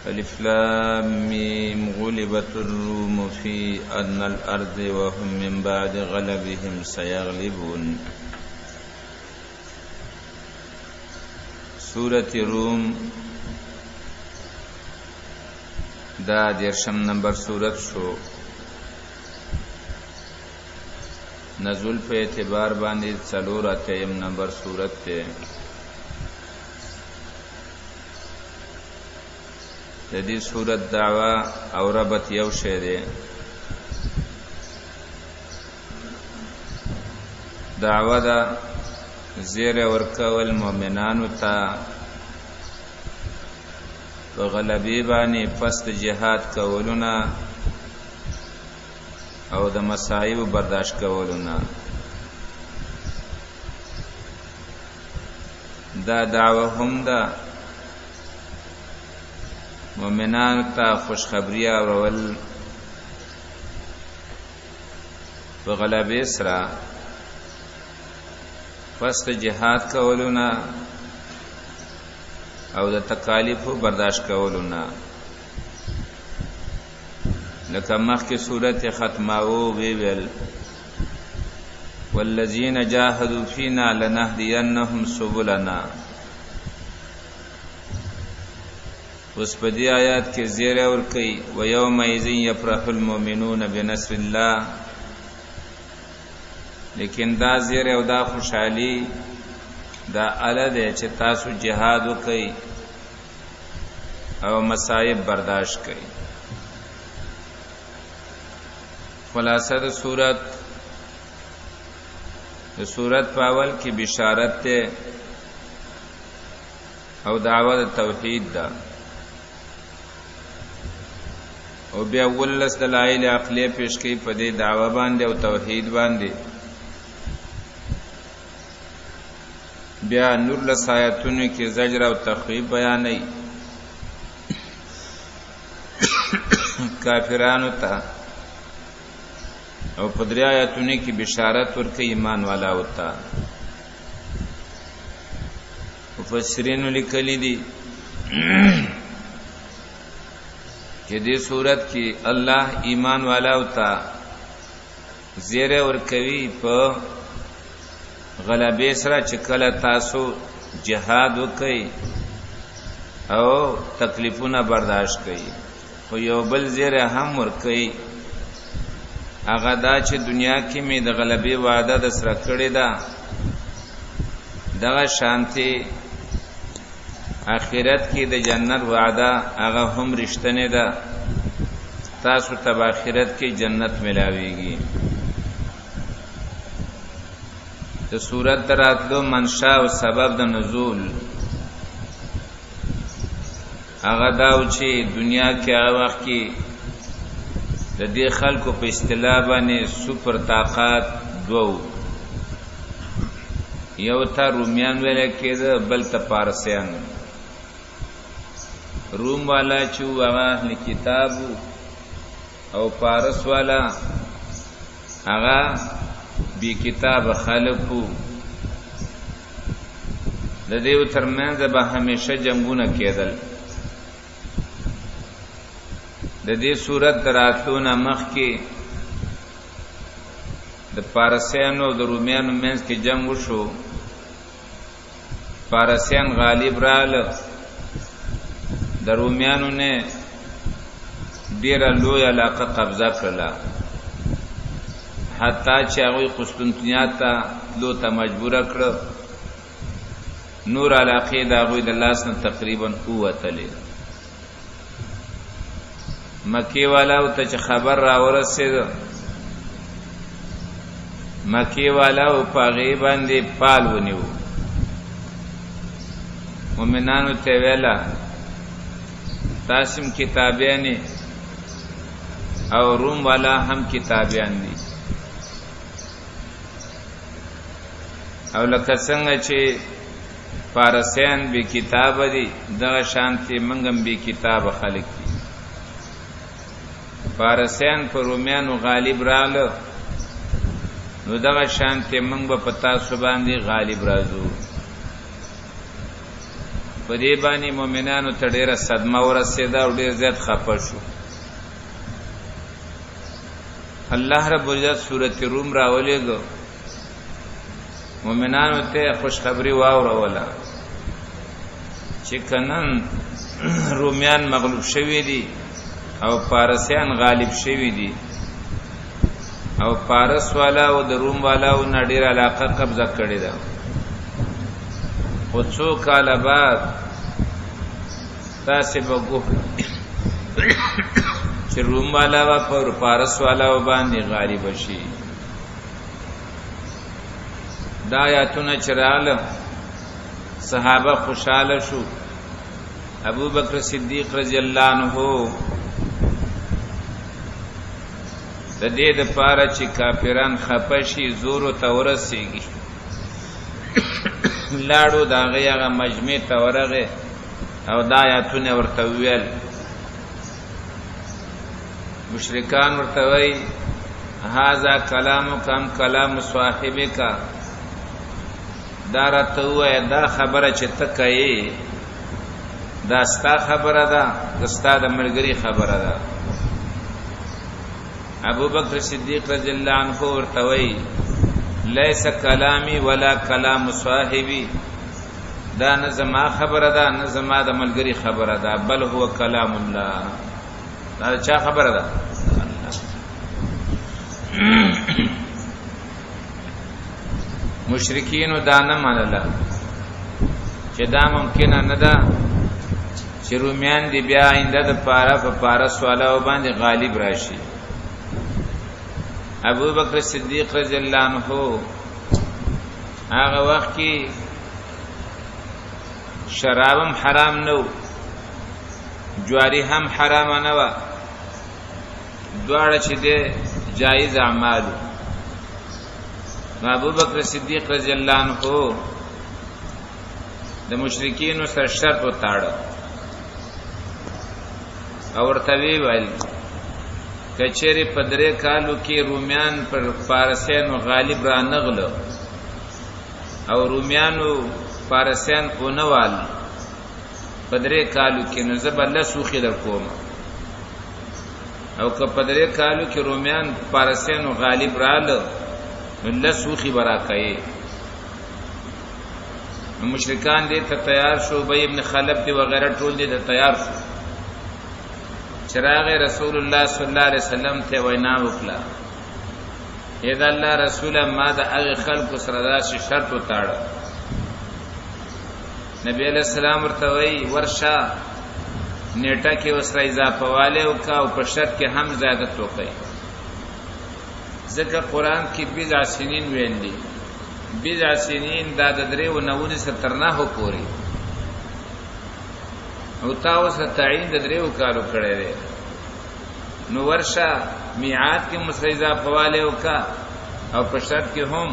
الف لام میم غلبت الروم فی ادنى الارض وهم من بعد غلبهم سيغلبون. سورة روم دا 10 نمبر سورت شو. نزول په اعتبار باندې 4 نمبر سورت ته. د دې سورت دعوا او ربط یو شی دی. دعوا دا زیر ورکول مؤمنانو ته په غلبې باندې پس د جهاد کولونه او د مصائب برداشت کولونه. دا دعوه هم دا مؤمنانو ته خوشخبری اورول په غلبې سره پس د جهاد کولونه او د تکالیفو برداشت کولونه. لکه مخکې صورت ختماو ویل والذین جاهدوا فینا لنهدینهم سبلنا. اوس په دې آیات کې زیره ور کوي و یومئذ یفرح المؤمنون بنصر الله. لیکن دا زیره او دا خوشحالی دا اله ده چې تاسو جهاد وکئ او مصائب برداشت کئ. خلاصه د سورت په اول کې بشارت ده او دعوت توحید ده او بیا ولس دلایل عقلیه پیش کړي په دې دعوه باندې او توحید باندې. بیا نور لسایتونو کې زجر او تخویب بیانې کافرانو ته او په درې آیاتونو کې بشارت ورکړي ایمان والا وتا. مفسرین لیکلي دي چې دې صورت کې الله ایمان والا وتا زیره ورکوي په غلبې سره چې کله تاسو جهاد وکئ او تکلیفونه برداشت کئ. خو یو بل زیره هم ورکئ هغه دا چې دنیا کې می د غلبې وعده د سره کړې ده دغه شانتي آخرت کې د جنت وعده هغه هم رښتینه ده. تاسو ته آخرت کې جنت ملاويږي. د سورۃ دراتلو منشا او سبب د نزول هغه داو چې دنیا کې هغه وخت کې د دې خلکو په اصطلاح باندې سپر طاقت دوو، یو ته رومیان ویل کېده بل ته پارسیان. روم والا چې هغه اهل کتاب او پارس والا هغه بی کتاب خلقو. د دې ترمنځ به همیشه جنگونه کېدل. د دې صورت دراتلو مخ کې د پارسیانو او د رومیانو منځ کې جنگ وشو. پارسیان غالب رااله، د رومیانو نه ډیره لوی علاقه قبضه کړله، حتی چې هغه قسطنطنیه ته لو ته مجبور کړ. نور علاقې د هغه د لاس نه تقریبا قوتلې. مکی والا ته چې خبر را ورسېد، مکی والا او پاغي باندې پال ونیو. مومنانو ته ویلا تاسم کتابیان او روم والا هم کتابیان دي، او لکه څنګه چې فارسیان به کتاب دي دغه شانتي منګم به کتاب خلق دي. فارسیان پر رومیانو غالب رااله، نو دغه شانتي منګ به پتا سو باندې غالب راځو. په دې باندې مؤمنانو ته ډېره صدمه ورسېده او ډېر زیات خفه شو. الله رب العزت سورۃ روم راولېږه، مؤمنانو ته خوشخبری واوروله چې کنن رومیان مغلوب شوي دي او پارسیان غالب شوي دي او پارس والا او د روم والا او نړۍ علاقه قبضه کړې ده. خو څو کاله بعد تاسې به ګورئ چې روم والا به پر پارس والا باندې غالب شي. دا آیاتونه چې راغله صحابه خوشاله شو. ابو بکر صدیق رضی الله عنه د دې د پاره چې کافران خپه شي زور او تورسيږي لاړو دا غیغه مجمع ته ورغه او دا آیاتونه ورته ویل. مشرکان ورته وی هاذا کلامکم کلام صاحبک، دا راته وای دا خبره چې ته کوي دا ستا خبره ده، دا ستا د ملګری خبره ده. ابو بکر صدیق رضی الله عنه ورته وی لیس کلامی ولا کلام صاحبی، دا نه زما خبره ده نه زما د ملګری خبره ده، بل هو کلام الله. دا چا خبره ده؟ مشرکین دا نه منله چې دا ممکن نه ده چې رومیان دی بیا آینده د پاره په پارس والا باندې غالب راشي. ابو بکر صدیق رضی الله عنه هغه وخت کې شرابم حرام نو، جواری هم حرام نه و، دواړه چې دي جایز اعمال. ابو بکر صدیق رضی الله عنه د مشرکین سره شرط وتاړه او ورته ویل کچېری په درې کالو کې رومیان پر فارسیانو غالب را نغله او رومیانو فارسیان اونوال په درې کالو کې نو زبله سوخي در کوم، او که په درې کالو کې رومیان فارسیانو غالب رااله نو لسوخي برا کوي. مشرکان دې ته تیار شو، ابی ابن خلف دی وغیرہ ټول دې ته تیار شو. چراغ رسول الله صلی الله علیه وسلم ته وینا وکړه، اذا الله رسول ما دا هغه خلق سره داسې شرط وتاړه. نبی علیہ السلام ورته وی ورشا نیټه کې وسره اضافه والے او کا او په شرط کې هم زیادت وکړي، ځکه قران کې بضع سنین ویل دي. بضع سنین دا د درې و 9 پورې او تاسو تعین د دریو کارو کړی دی. نو ورشه میعاد کې مسله اضافه والے وکا او په شرط کې هم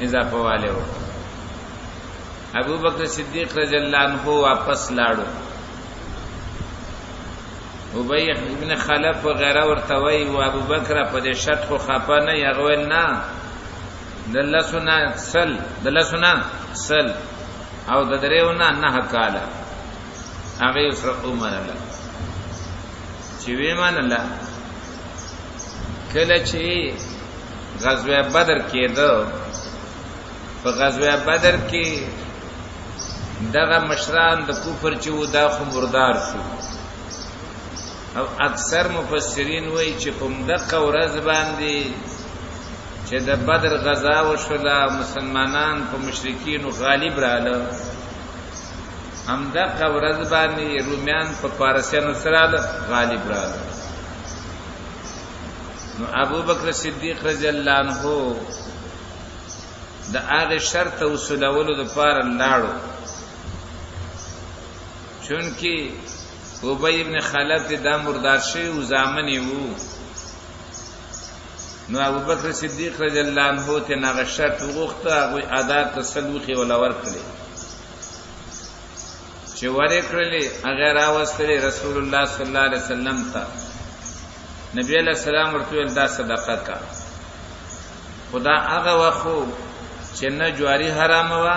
اضافه والے وکا. ابو بکر صدیق رضی الله عنه واپس لاړو. ابی ابن خلف وغیرہ ورته وی او ابو بکر په دې شرط خو خپه نه یغول نه دلسنا سل او د دریو نه کاله هغه سره ومنله چې وی منله. کله چې غزوه بدر کېده، په غزوه بدر کې دغه مشران د کفر چې و دا خو مردار شو، او اکثر مفسرین وایي چې په دغه ورځ باندې چې د بدر غزا وشوله مسلمانان په مشرکینو غالب رااله، هم دغه ورځ باندې رومیان په پارسیانو سره غالب رااله. نو ابو بکر صدیق رضی الله عنه د هغه شرط وصولولو لپاره لاړو، چونکی ابی ابن خلف دا مردار شوی و زامنی وو. نو ابو بکر صدیق رضی الله عنه ته هغه شرط وغوښته، هغه ادا تسلوخي ولا ورکړي چې ورې کړلې هغه راوستلې رسول الله صلی الله علیه وسلم ته. نبی علیہ السلام ورته دا صدقه کا. خدا هغه واخو چې نه جواری حرام و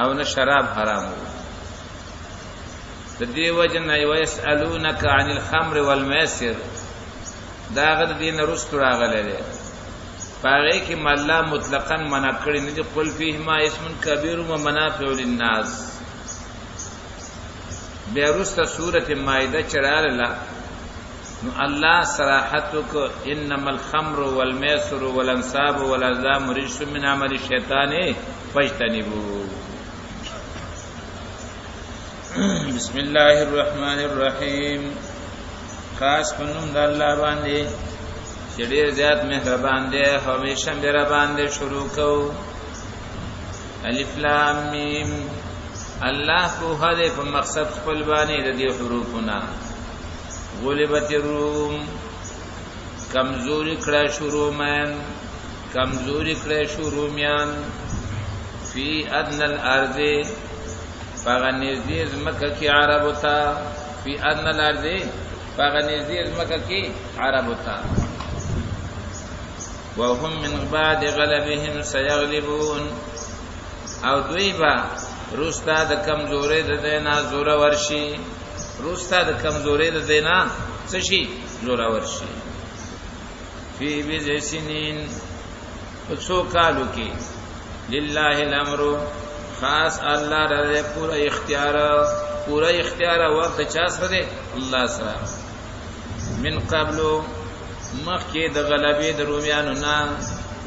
او نه شراب حرام و، د دې وجنه ويسالونک عن الخمر والميسر دا غد دین رستو راغله ده پاره کې مله مطلقاً منع کړی نه دي قل فیهما اسم کبیر و منافع للناس بیا رسته سوره مائده چراله نو الله صراحت کو انما الخمر والميسر والانصاب والازلام رجس من عمل الشیطان فاجتنبوه بسم الله الرحمن الرحیم خاص پنوم د الله باندې چې ډېر زیات مهربان دی همیشه مهربان دی شروع کو الف لام میم الله په هغه په مقصد خپل باندې د دې حروفونه غلبت الروم کمزوری کړه شروع من کمزوری کړه شروع میان فی ادنى الارض فغنیزی زمکه کی عربو تا فی ادنى الارض فغنیزی زمکه کی عربو تا وهم من بعد غلبهم سيغلبون او دوی با روستا د کمزوري د دینا زوره ورشي روستا د کمزوري د دینا څه شي زوره ورشي فی بضع سنین څو کالو کې لله الامر خاص الله د پورا اختیار وخت چا سره الله سره من قبل مخکې د غلبې د رومیانو نه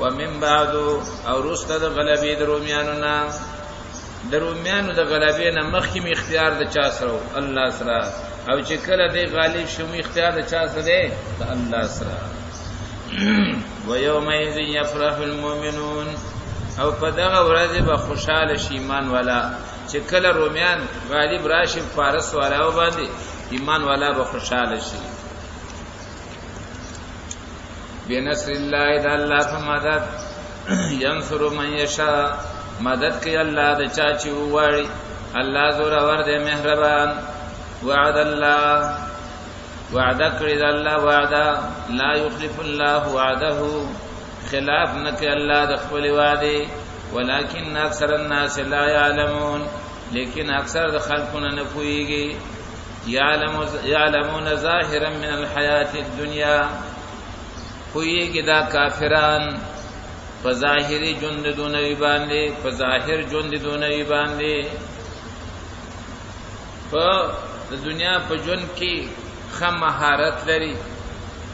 ومن بعد او روسته د غلبې د رومیانو نه د رومیانو د غلبې نه مخکې اختیار د چا سره الله سره او چې کله د غالب شوم اختیار د چا سره دی د الله سره ويومئذ يفرح المؤمنون او په دغه ورځ به خوشاله شي ایمان والا چې کله رومیان غالب راشي فارس والا باندې ایمان والا به خوشاله شي بنصر الله د الله په مدد ينصر من يشاء مدد کوي الله د چا چې وواړي الله زور اور دی مهربان وعد الله وعده کړی د الله وعده لا يخلف الله وعده خلاف نکي الله د خپل وعده ولكن اکثر الناس لا يعلمون لیکن اکثر د خلقونه نه پوهیږي يعلمون ظاهرا من الحیات الدنیا پوهیږي دا کافران په ظاهري ژوند دنیوي باندې په ظاهر ژوند دنیوي باندې په دنیا په ژوند کې خام مهارت لري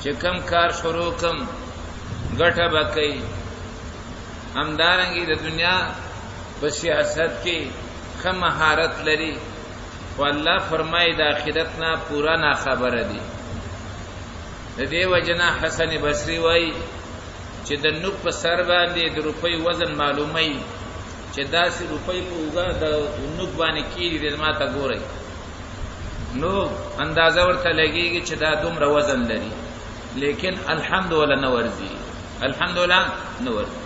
چې کم کار شروع کم ګټه بکې همدارنګي د دنیا په سیاست کې خام مهارت لري والله فرمایي د آخرت نه پورا نه خبره دي د دې وجنا حسن بصري وایي چې د نوک په سر باندې د روپۍ وزن معلومي چې 10 روپۍ په وګا د نوک باندې کېږي د ماته ګوري نو اندازه ورته لګيږي چې دا دومره وزن لري لیکن الحمدلله نو ورزي الحمدلله نو ورزي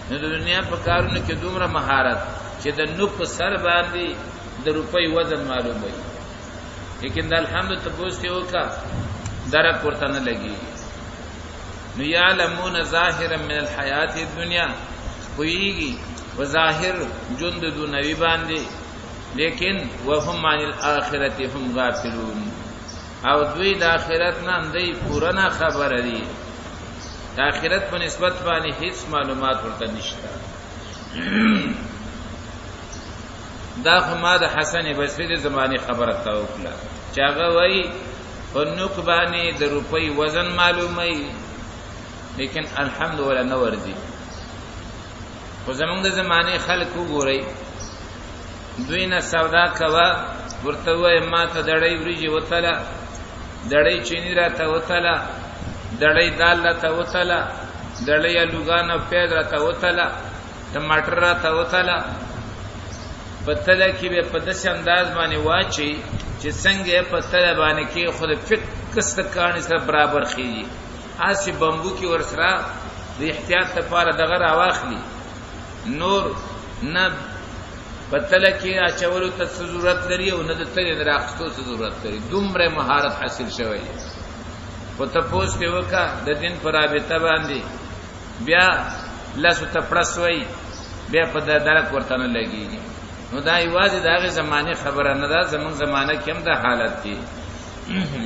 نو د دنیا په کارونو کې دومره مهارت چې د نوک په سر باندې د روپۍ وزن معلومي لیکن د الحمد تبوسته وکا درک ورته نه لګيږي نو یعلمون ظاهرا من الحیات الدنیا ویږي وظاهر ژوند دنیوي باندې لیکن وهم عن الاخرته هم غافلون او دوی د آخرت نه اندي پورا خبر دي د آخرت په نسبت باندې هیڅ معلومات ورته نشته دا خو ما د حسن بصري د زمانه خبره تا وکړه چې هغه وایي په نوک باندې د روپۍ وزن معلومي لیکن الحمدلله نو ورزي خو زمونږ د زمانه خلک وګورئ دوی نه سودا کوا ورته وای ما ته دړې وریجی وتله دړې چینی راته وتله دړې دال راته وتله دړې لوګانو پیاز راته وتله ټماټر راته وتله پتله کې به په داسې انداز باندې واچي چې څنګه پتله باندې کې خود فکست کانی سره برابر خيږي اسی بمبو کې ورسره د احتیاط لپاره دغه راواخلي نور نه پتله کې اچولو ته ضرورت لري او نه د تل راخستو ضرورت لري دومره مهارت حاصل شوی په تاسو ته وکا د دین پر رابطه باندې بیا لاسو ته پړسوي بیا په درک ورته نه لګيږي نو دا یوازې دغه زمانه خبره نه ده، زمون زمانه کې هم دا حالت دی.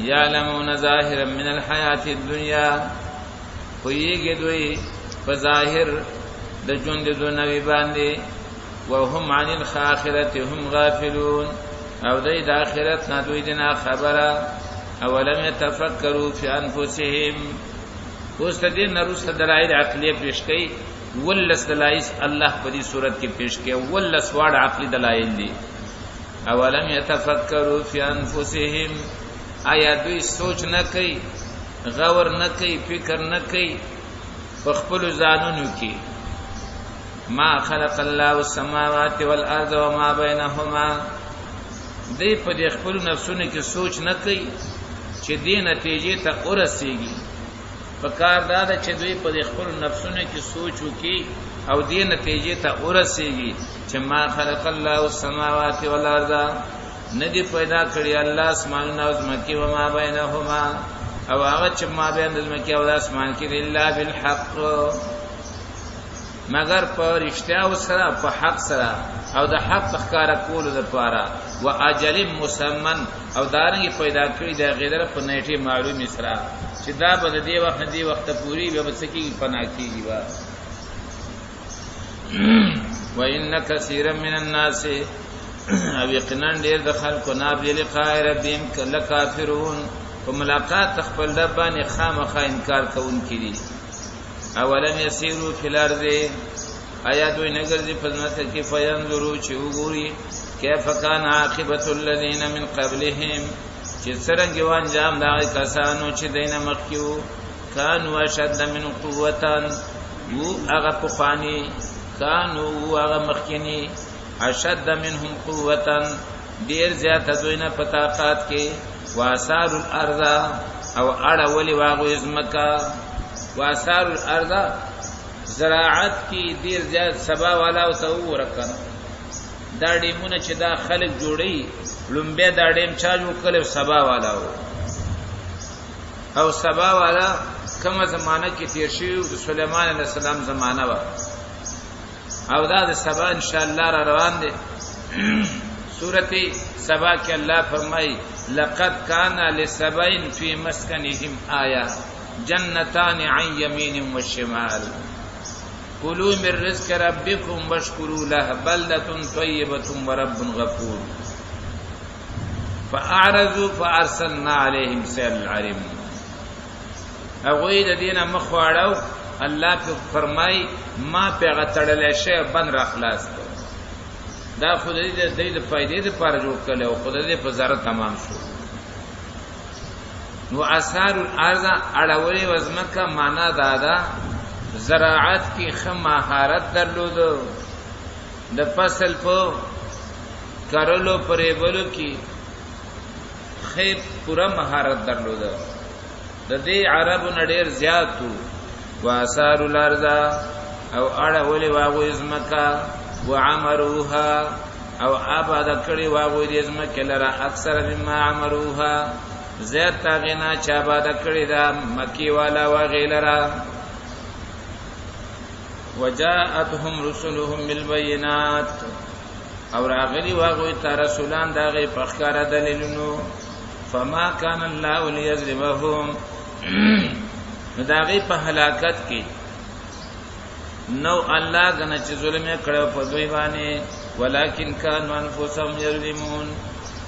یعلمون ظاهرا من الحیات الدنیا، پویږي دوی په ظاهر د ژوند د دنیوي باندې، وهم عن الاخرة هم غافلون، او دوی د آخرت نه دوی نه خبره. اولم يتفکروا فی انفسهم، اوس د دې نرسته دلایل عقلیه پیش کړي. ولس دلایل الله په دې صورت کې پیش کړي، ولس واړه عقلي دلایل دي. اولم يتفکروا فی انفسهم، آیا دوی سوچ نه کوي، غور نه کوي، فکر نه کوي په خپل ځانونو کې؟ ما خلق الله السماوات والارض وما بينهما، دوی په دې خپل نفسونو کې سوچ نه کوي چې دې نتیجې ته ورسیږي. پکار دا ده چې دوی په خپل نفسونو کې سوچ وکړي او دې نتیجې ته ورسیږي چې ما خلق الله السماوات والارض، ندی پیدا کړی الله اسمانونه او زمکه و ما بینهما، او هغه چې ما بین زمکه او اسمان کې الا بالحق، مگر په رښتیا او سره په حق سره او د حق ښکارا کولو لپاره، و اجل مسمن، او دارنګ پیدا کړی د غیدر په نیټه معلومه سره چې دا به دې وخت دې وخت پوری به سکی فنا کیږي. وا وان کثیر من الناس، او یقینا ډیر د خلکو نه به لقاء ربهم کله کافرون، په ملاقات خپل رب باندې خامخا انکار کوونکي دي. اولم یسیروا فی الارض، آیا دوی نه ګرځي په ځمکه کې فینظروا چې وګوري کیف کان عاقبت الذین من قبلهم، چې څرنګه و انجام دا کسانو چې دینه مخکیو، کانوا اشد من قوتن، وو هغه پخوانی، کانوا هغه مخکینی، اشد منهم قوتن ډیر زیات دوی نه په طاقت کې، واثار الارض او اړه ولي واغو ازمکا، واثار الارض زراعت کی ډیر زیات سبا والا او تو ورکن، دا ډیمونه چې دا خلک جوړي لومبه دا ډیم چا جوړ کړو سبا والا او سبا والا کومه زمانہ کې تیر شي د سليمان عليه السلام زمانہ وا، او دا د سبا ان شاء الله را روان دي. سورته سبا کې الله فرمایي لقد كان لسبع في مسكنهم آية جنتان عن يمين وشمال كلوا من رزق ربكم واشكروا له بلدة طيبة ورب غفور فأعرضوا فأرسلنا عليهم سيل العرم. اغوی د دینه مخواړو الله په فرمای ما په غتړل شی بن را خلاص کړ، دا خدای دې د فائدې لپاره جوړ کړل او خدای دې په زړه تمام شو. نو اثار الارض اړولې وزمکه معنا دادا زراعت کی خماهارت درلود، د فصل په کرلو پرې بلو کی خیب پورا مهارت درلود، د دې عربو نډیر زیاتو. واثار الارض او اړولې واغو ازمکا، وعمروها او آباد کړي واغو دې ازمکه لرا اکثر مما عمروها، زیات تاغینا چا آباد کړي دا مکی والا واغیلرا. وجاءتهم رسلهم بالبينات، او راغلی واغوی تا رسولان داغی پخکار دلیلونو. فما كان الله ليظلمهم، داغی په هلاکت کې نو الله غنه چې ظلم کړو په دوی باندې، ولکن كانوا انفسهم يظلمون،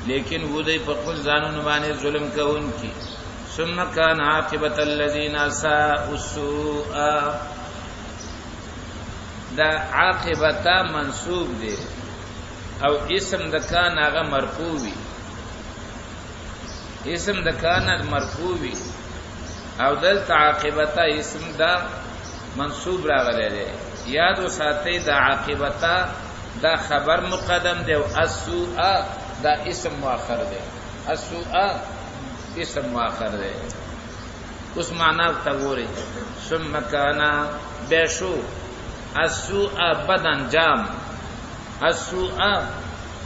لیکن و دوی په خپل ځانونو باندې ظلم کوونکي. ثم كان عاقبة الذين ساءوا السوء، دا عاقبتا منصوب دی او اسم د کان هغه مرفوع وي، اسم د کان مرفوع وي او دلته عاقبتا اسم دا منصوب راغلی دی. یاد وساتئ دا عاقبتا دا خبر مقدم دی او السوء دا اسم مؤخر دی، السوء اسم مؤخر دی. اوس معنا ته وګورئ، ثم کان بشو السوء بد انجام، السوء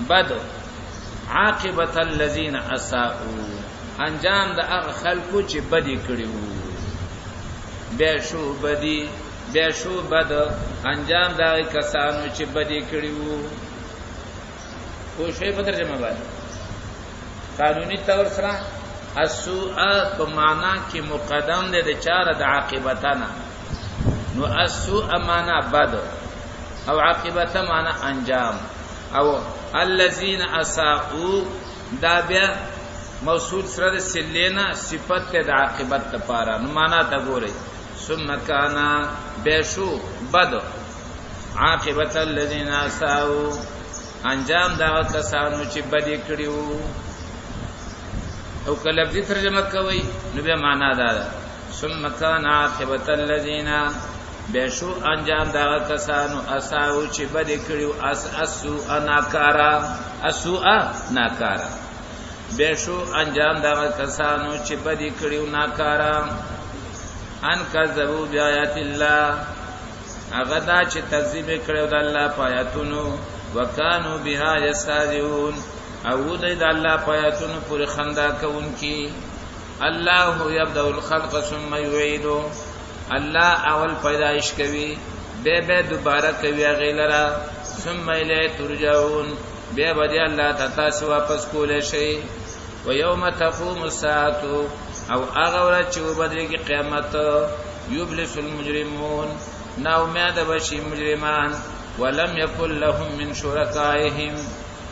بد عاقبت الذين اساءوا، انجام د هغه خلکو چې بدی کړی وو. بشو بدی، بشو بد انجام د هغه کسانو چې بدی کړی وو. خو شی په ترجمه باندې قانوني تور سره السوء په معنا کې مقدم دی د چاره د عاقبتنا نو السوء معنا بد او عاقبت معنا انجام او الذين اساءوا دا بیا موصول سره د سلینا صفت د عاقبت لپاره نو معنا تا ګوري ثم كان بشو بد عاقبت الذين اساءوا انجام دا کسانو چې بدی کړیو او کله لفظي ترجمه کوي نو به معنا دا ده ثم كان عاقبت الذين بشو انجام دا کسانو اساو چې بدی کړیو اسوء ناکارا بشو انجام دا کسانو چې بدی کړیو ناکارا ان کذبوا بیاات الله هغه دا چې تکذیب کړو د الله پایاتونو وکانو بها یستهزئون او د الله پایاتونو پر خندا کوونکی الله یبدأ الخلق ثم يعيده الله اول پیدائش کوي به دوباره کوي غیلرا ثم الیه ترجعون به بدی الله تاسو واپس کولې شي و یوم تقوم الساعه او هغه ورځ چې وبدري قیامت یبلس المجرمون نا امید بشي مجرمان ولم يكن لهم من شركائهم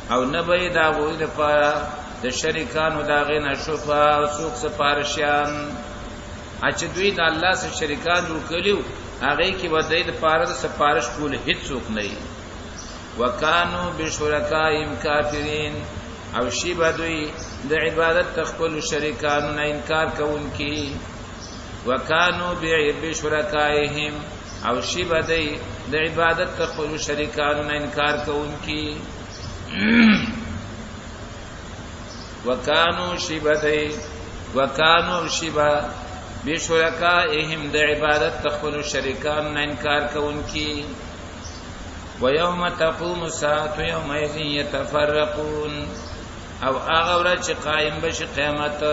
او نبی دا غوی د پاره د شریکانو دا غینه شفا او څوک سپارشیان اچ دوی د الله سره شریکان جوړ کړیو هغه کې ودی د پاره د سپارش کول هیڅ څوک نه وکانو بشرکائهم کافرین او شی بدوی د عبادت تخپل شریکانو نه انکار کوونکی وکانو بشرکائهم او شی بدی د عبادت تخپل شریکانو نه انکار کوونکی وکانو شیبدی وکانو شیبا بشرکائهم د عبادت تخپل شریکان نه انکار کوونکی ويوم تقوم الساعه يومئذ يتفرقون او هغه ورځ چې قائم بشي قیامت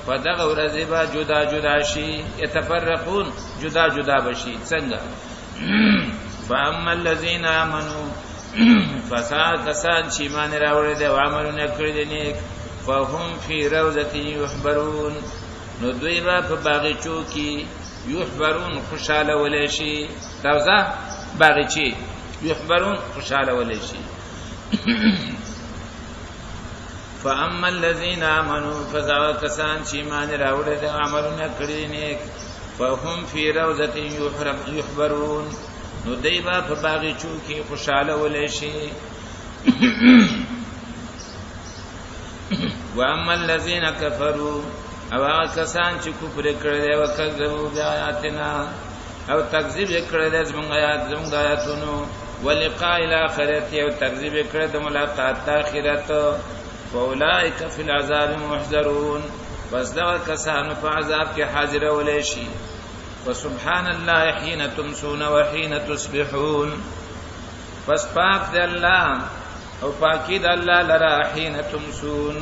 په دغه ورځ به جدا جدا شي يتفرقون جدا جدا بشي څنګه فاما الذين امنوا فساد کسان چې ایمان راوړل دي او عملونه کړی دي نیک فهم فی روضه یحبرون نو دوی به په باغچو کې یحبرون خوشاله ولې شي روضه باغچې یحبرون خوشاله ولې شي فاما الذين امنوا فساد کسان چې ایمان راوړل دي او عملونه کړی دي نیک فهم فی روضه یحبرون نو دیبا په باغچو کې خوشاله ولې شي واما الذين كفروا او هغه کسان چې کفر کړل او کذبوا بیااتنا او تکذیب کړل زموږ آیاتونو ولقاء الاخرته او تکذیب کړل د ملاقات اخرت فاولئک فی العذاب محضرون پس دا کسان په عذاب کې حاضر ولې شي وسبحان الله حين تمسون وحين تصبحون پس پاک دی الله او پاکی دی الله لرا حين تمسون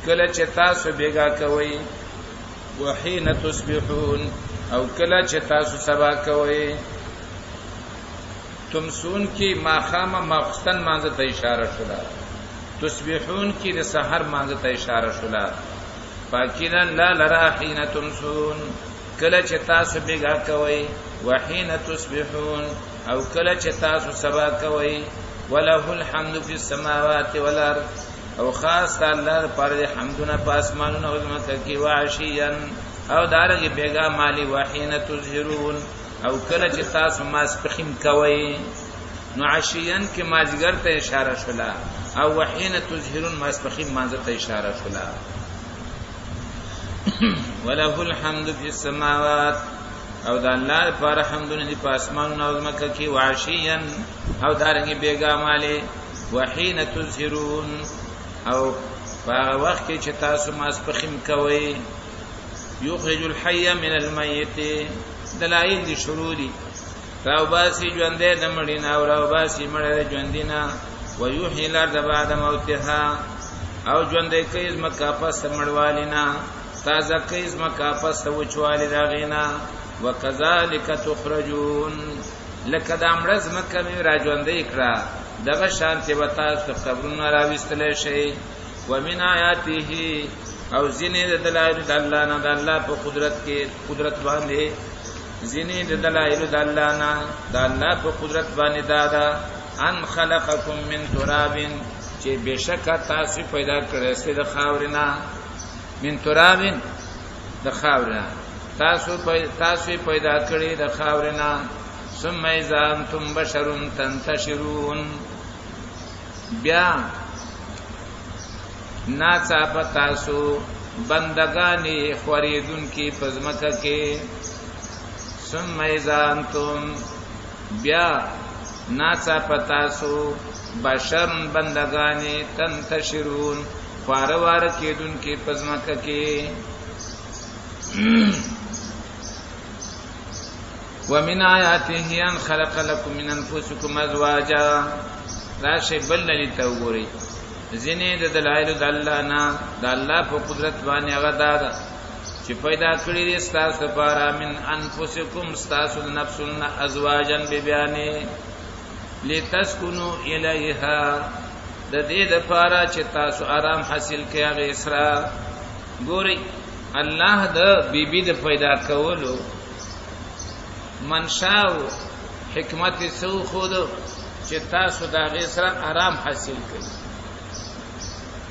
کله چې تاسو بیگا کوي وحين تصبحون او کله چې تاسو سبا کوي تمسون کی ماخامه ماخستن مانزه ته اشاره شولا تصبحون کی د سحر مانزه ته اشاره شولا پاکی دی الله لرا حين تمسون کله چې تاسو بیگا کوي وحين تصبحون او کله چې تاسو سبا کوي وله الحمد في السماوات والارض او خاص الله لپاره حمدونه په اسمانونو او زمکه کې واشيا او دارنګ بیگا مالی وحين تظهرون او کله چې تاسو ماسپخیم کوي نو عشيا کې ماجګر ته اشاره شولا او وحين تظهرون ماسپخیم مانځ ته اشاره شولا وله الحمد في السماوات او د الله لپاره حمدونه دي په اسمانونو او زمکه کې واشيا او دارنګ بیگا مالی وحين تظهرون او په وخت کې چې تاسو ماسپخیم کوي یخرج الحي من الميت دلائل دي شروعي راو باسي ژوندې د مړینا او راو باسي مړې د ژوندینا ويحيي الارض بعد موتها او ژوندې کوي زمکه پس مړوالینا تازه کوي زمکه پس وچوالی راغینا وکذالک تخرجون لکه د امرز مکه می را ژوندې کړه دغه شانته وتا قبرونه راوستل شي ومن آیاته او زینې د دلایل د الله نه د الله په قدرت باندې زینې د دلایل د الله نه د الله په قدرت باندې دادا ان خلقکم من تراب چې بشک تاسو پیدا کړی سي د خاورنا من تراب د خاورنا تاسو پیدا کړی د خاورنا ثم اذا انتم بشر تنتشرون بیا ناڅا پتاسو بندگانی خوریدون کی پزمکه کې ثم اذا انتم بیا ناڅا پتاسو بشر بندگانی تنتشرون خوار کېدون کی پزمکه کې ومن آیاته ان خلق لكم من انفسكم ازواجا راشي بللی توغوري زینې د دلایل د الله نه د الله په قدرت باندې هغه دا چې پیدا کړی دي تاسو لپاره من انفسکم تاسو نفسن ازواجن ببیانه لتسكنوا الیها د دې لپاره چې تاسو آرام حاصل کړئ هغه اسرا ګوري الله د بیبي د پیدا کولو منشاو حکمت سو خود چې تاسو دا غي سره آرام حاصل کړئ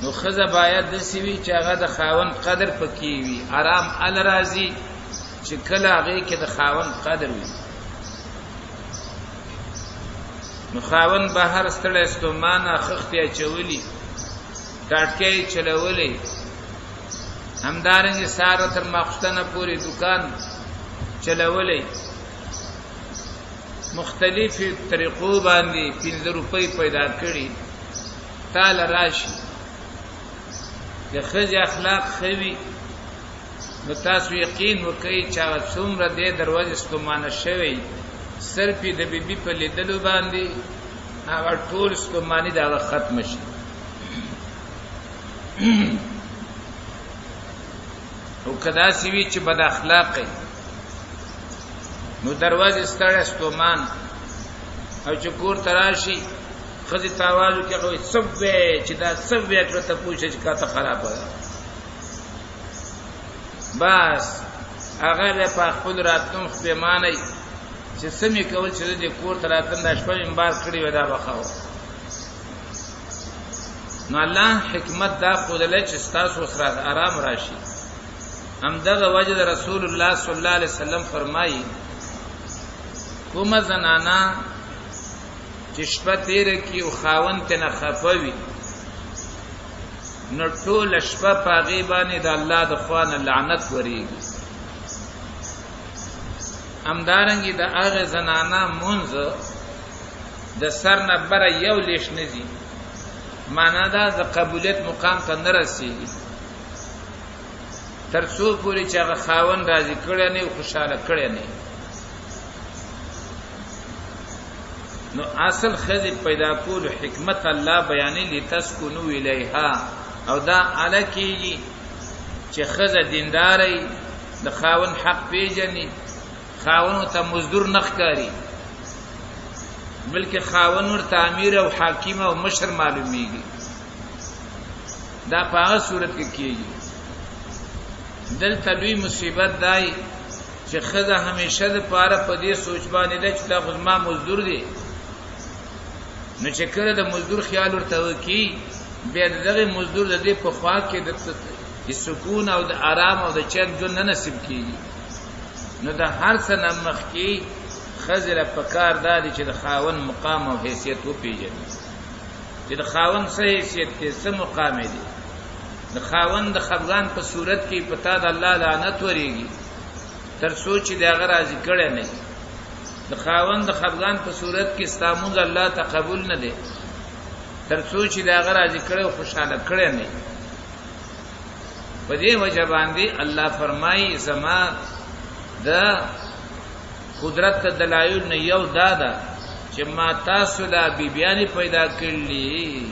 نو خزه باید د سوي چې هغه د خاون قدر پکې وي آرام ال راضي چې کله هغه کې د خاون قدر وي نو خاون بهر ستړی ستومانه خختیا چولی ټاټکې چلولې همدارنګه ساره تر مخستنه پوری دکان چلولې مختلفي طریقو باندې 15 روپۍ پیدا کړي تعال راشي د خځې اخلاق خوي نو تاسو یقین وکړئ چې څومره د دروازې ستومانه شوی صرف د بیبي په لیدلو باندې هغه ټول ستوماني دا ختم شي او کدا سوي چې بد اخلاق نو دروازې ستړی ستومان او چې کور تراشي خزي تاوالو کې کوي سبه چې دا سبه کړه ته پوښتنه چې کاته خراب ده بس هغه په خپل راتلون خپېمانه چې سمې کول چې د کور تراتن د شپې انبار کړی ودا بخاو نو الله حکمت دا خودله چې تاسو سره آرام راشي همدغه وجه رسول الله صلی الله علیه وسلم فرمایي کومه زنانا چې شپه تیر کی او خاون ته نه خفوي نو ټول شپه په غیبانې د الله د خوانه لعنت وريږي همدارنګه د هغه زنانا مونږ د سر نه بره یو لیش نزي معنا دا د قبولیت مقام ته نه رسیږي تر څو پورې چې هغه خاون راضي کړي نه او خوشاله کړي نه نو اصل خزي پیدا کول حکمت الله بیانې لتسكنوا الیها او دا الکیږي چې خزه دینداري د خاون حق پیژني خاون ته مزدور نخکاری بلکې خاون ورته امیر او حاکم او مشر معلومیږي دا په هغه صورت کې کیږي دلته لوی مصیبت دی چې خزه همیشه د پاره په دې سوچ باندې ده چې دا غزما مزدور دی نو چې کله د مزدور خیال ورته وکي بیا دغه مزدور د دې په خوا کې د سکون او د آرام او د چین ژوند نه نصیب کیږي نو د هر څه نه مخکي خزر په کار دادي چې د خاون مقام او حیثیت وپیژني چې د خاون څه حیثیت کې څه مقام دی د خاون د خفغان په صورت کې پتا د الله لعنت وريږي تر سوچ دی هغه راضي کړي نه د خاون د خفغان په صورت کې استامون الله تقبل نه دی تر سوچ دی هغه راضي کړي او خوشاله کړي نه په دې وجه باندې الله فرمایي زما د قدرت دلایل نه یو دادا چې ما تاسو لا بیبیانی پیدا کړلی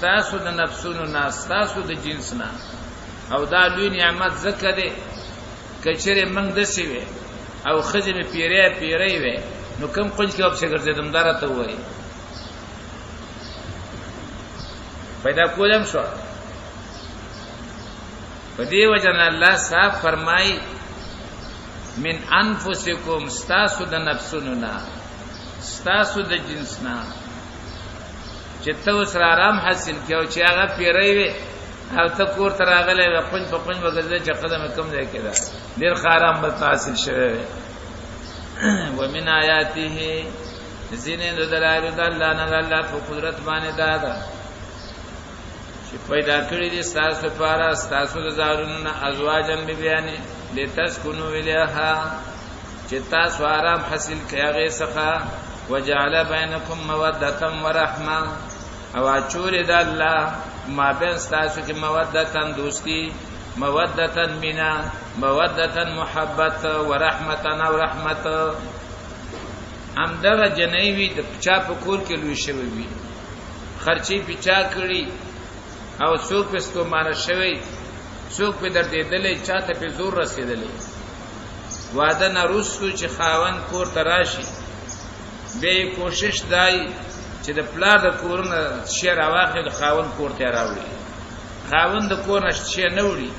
تاسو د نفسونو نه تاسو د جنس نه او دا لوی نعمت زکه ده کچره موږ د سیوي او خزمه پیری وي نو کم قنج کې په څنګه ګرځیدم دارته وای پیدا کولم شو په دې وجه نه الله صاحب فرمای من انفسکم استاسو د نفسونو نه استاسو د جنس نه چې ته سره آرام حاصل کیو چې هغه پیری وي او ته کور ته راغلی پنځ په پنځ وګرځي چې قدم کم ځای کې ده ډېر خارام به حاصل شوی ومن آیاته زینې د دلایل د الله نه الله په قدرت باندې ده چې پیدا کړی دي تاسو لپاره تاسو د زارونو ازواجن بیانې لتسكنوا الیها چې تاسو آرام حاصل کړئ هغه څخه وجعل بینکم موده ورحمه او اچول د الله ما بین تاسو کې مودتن دوستی مودتن مینا مودتن محبت ورحمتن او رحمت امدغه جنیوی د چا په کور کې لوي شوی وي خرچي پیچا کړی او څوک په ستومانه شوی څوک په درد دیدلې چاته په زور رسیدلې واده نه روسو چې خاون کور تراشي به کوشش دای چې د پلار د کورونه شیر واخل خاون کور ته راوړي خاون د کور نشي نه وړي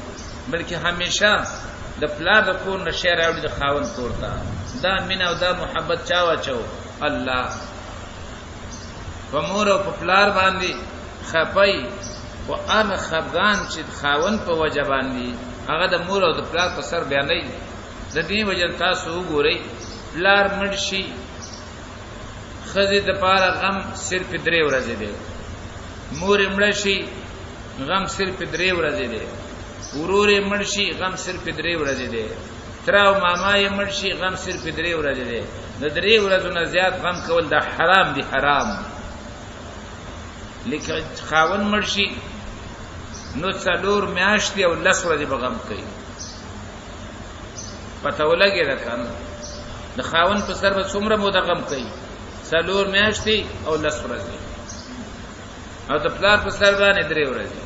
بلکې همیشه د پلار د کور نشي راوړي د خاون کور ته دا مینا او دا محبت چا واچو الله په مور او په پلار باندې خپای او هغه خفغان چې خاون په وجه باندې هغه د مور او د پلار په سر بیانې د دې وجه تاسو وګورئ پلار مرشي خزی د پاره غم صرف 3 ورځې دی مور مړ شي غم صرف 3 ورځې دی ورور مړ شي غم صرف 3 ورځې دی تر او ماما یې مړ شي غم صرف 3 ورځې دی د 3 ورځو نه زیات غم کول د حرام دی حرام لیکن خاون مړ شي نو څلور میاشتې او 10 ورځې به غم کوي پته ولګی دا کنه د خاون په سر به څومره مو د غم کوي څلور میاشتې او 10 ورځې او د پلار په سر باندې 3 ورځې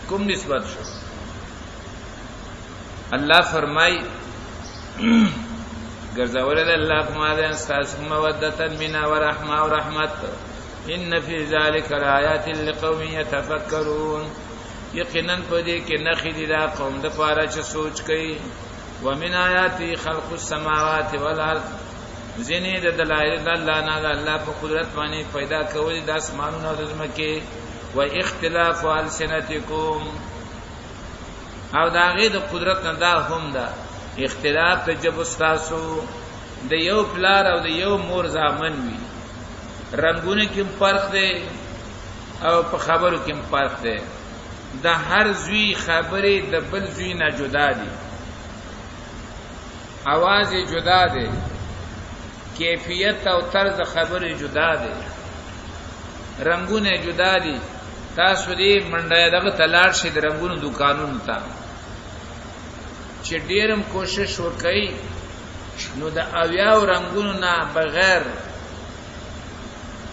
کوم نسبت شو الله فرمای ګرځول الله ما ده استاس مودتن مینا ورحمه او رحمت ان فی ذلک الآیات لقوم یتفکرون یقینا په دې کې نخې دي دا قوم د پاره چې سوچ کوي ومن آیات خلق السماوات والارض زینې د دلایل د الله نه د الله په قدرت باندې پیدا کول د اسمانونو او د ځمکې و اختلاف السنتکم او دا غي د قدرت نه دا هم ده اختلاف د جب استاسو د یو پلار او د یو مور زامن وي رنگونه کې فرق دی او په خبرو کې فرق دی د هر زوی خبرې د بل زوی نه جدا دي आवाज جدا دی کیفیت او طرز خبرې جدا دي رنگونه جدا دي تاسو دې منډه دغه تلاړ شي د رنگونو دکانونو ته چې ډیرم کوشش وکړي نو د اویاو رنگونو نه بغیر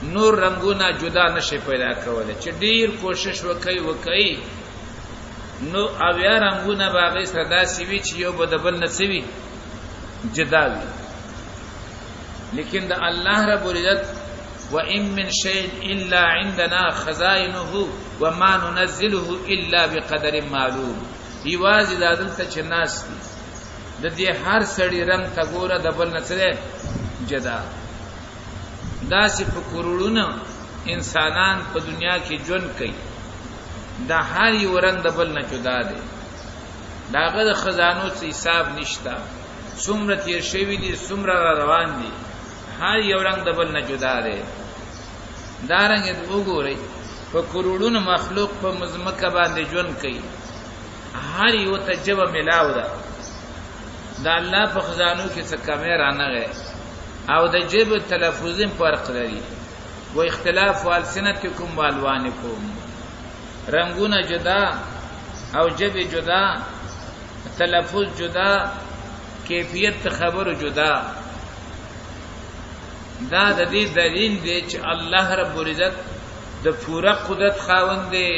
نور رنگونه جدا نشي پیدا کولای چې ډیر کوشش وکړي نو اویا رنگونه باغې سره داسې وي چې یو بدبل نسوي جدا وي لیکن د الله رب العزت وان من شيء الا عندنا خزائنه وما ننزله الا بقدر معلوم یوازې د دلته چې ناس دي د دې هر سړي رنگ تا ګوره د بل نسره جدا داسې په کروڑونو انسانان په دنیا کې ژوند کوي دا هر یو رنگ د بل نه جدا دی داغه د خزانو څخه حساب نشتا څومره تیر شوی دي څومره روان دي هر یو رنگ د بل نه جدا دی دا رنگ د وګورئ په کروڑونو مخلوق په مزمکه باندې ژوند کوي هر یو تجربه ملاو ده دا الله په خزانو کې څه کمه رانغه او د جيب تلفظیم فرق لري و اختلاف والسنتکم والوانکم رنگونه جدا او جب جدا تلفظ جدا کیفیت خبر جدا دا د دې دلیل دی چې الله رب العزت د پوره قدرت خاوند دی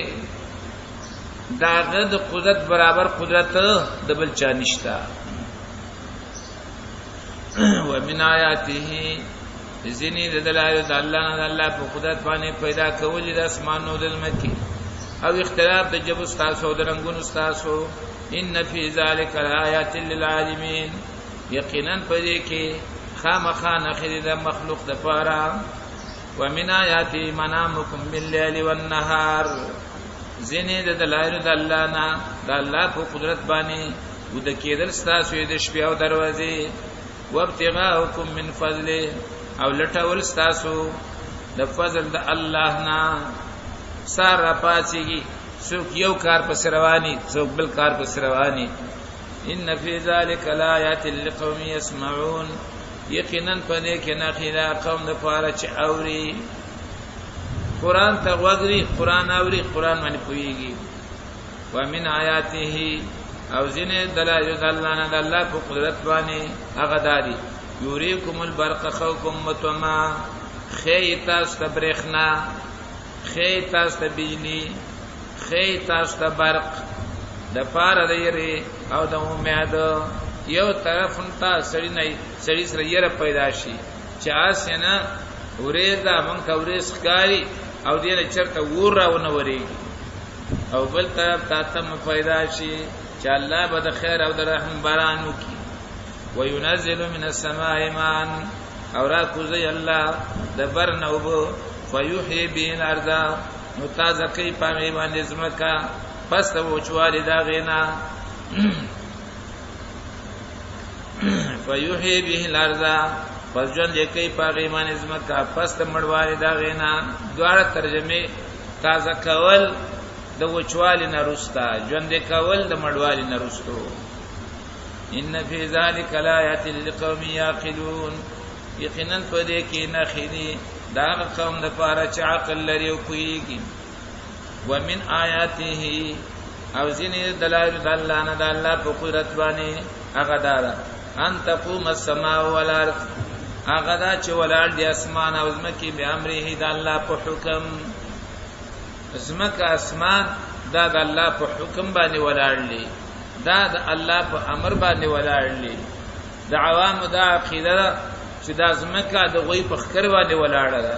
داغه د قدرت برابر قدرت د بل چا نشتا ومن آیاته زینی د دلایل د الله نه الله په قدرت باندې پیدا کول د اسمانو د ځمکې او اختلاف د جبو تاسو د رنگونو تاسو ان فی ذلک الآیات للعالمین یقینا پدې کې خامخا نخری د مخلوق د پاره ومن آیات منامکم باللیل والنهار زینه د دلایل د الله نه د الله په قدرت باندې ود کېدل تاسو د شپې او دروازې وابتغاءکم من فضله او لټول تاسو د فضل د الله نه سارا پاتېږي څوک یو کار په رواني څوک بل کار په رواني ان فی ذلک لآیات لقوم یسمعون یقینا پدې کې نه خلا قوم د پاره چې اوري قران ته وګري قران اوري قران باندې پويږي ومن آیاته او زینه دلایل الله نه د الله په قدرت باندې هغه دادي یوریکم البرق خوفکم وطمع خیتا استبرخنا خیتا استبجلی خیتا استبرق د پاره د یری او د امید یو طرف ته سړی نه سړی سره یره پیدا شي چې اسنه ورېدا مونږ ته ورېس ښکاری او دې چرته ور راونه ورېږي او بل طرف ته تم پیدا شي چې الله به د خیر او د رحم باران وکي وينزل من السماء ماء او را کوزي الله د برنوب فيحيي به الارض متازقي پامي باندې زمکا پس ته وچوالي دا غینا فيحيي به الارض پس جون دې کوي پامي باندې زمکا پس ته مړوالي دا غینا دواړه ترجمه تازه کول د وچوالي نرستا جون دې کول د مړوالي نرستو ان فی ذلک لآیات لقوم یعقلون یقینا پدې کې نخېدي دا قوم د پاره چې عقل لري او کويږي ومن آیاته او ځینې دلایل د الله نه د الله په قدرت باندې هغه دارا ان تقوم السماء والارض هغه دا چې ولال دي اسمان او زمکه به امره د الله په حکم زمکه اسمان دا د الله په حکم باندې ولال دي دا د الله په امر باندې ولاړ دي د عوام دا عقیده چې دا زمکه د غوی په خکر باندې ولاړ ده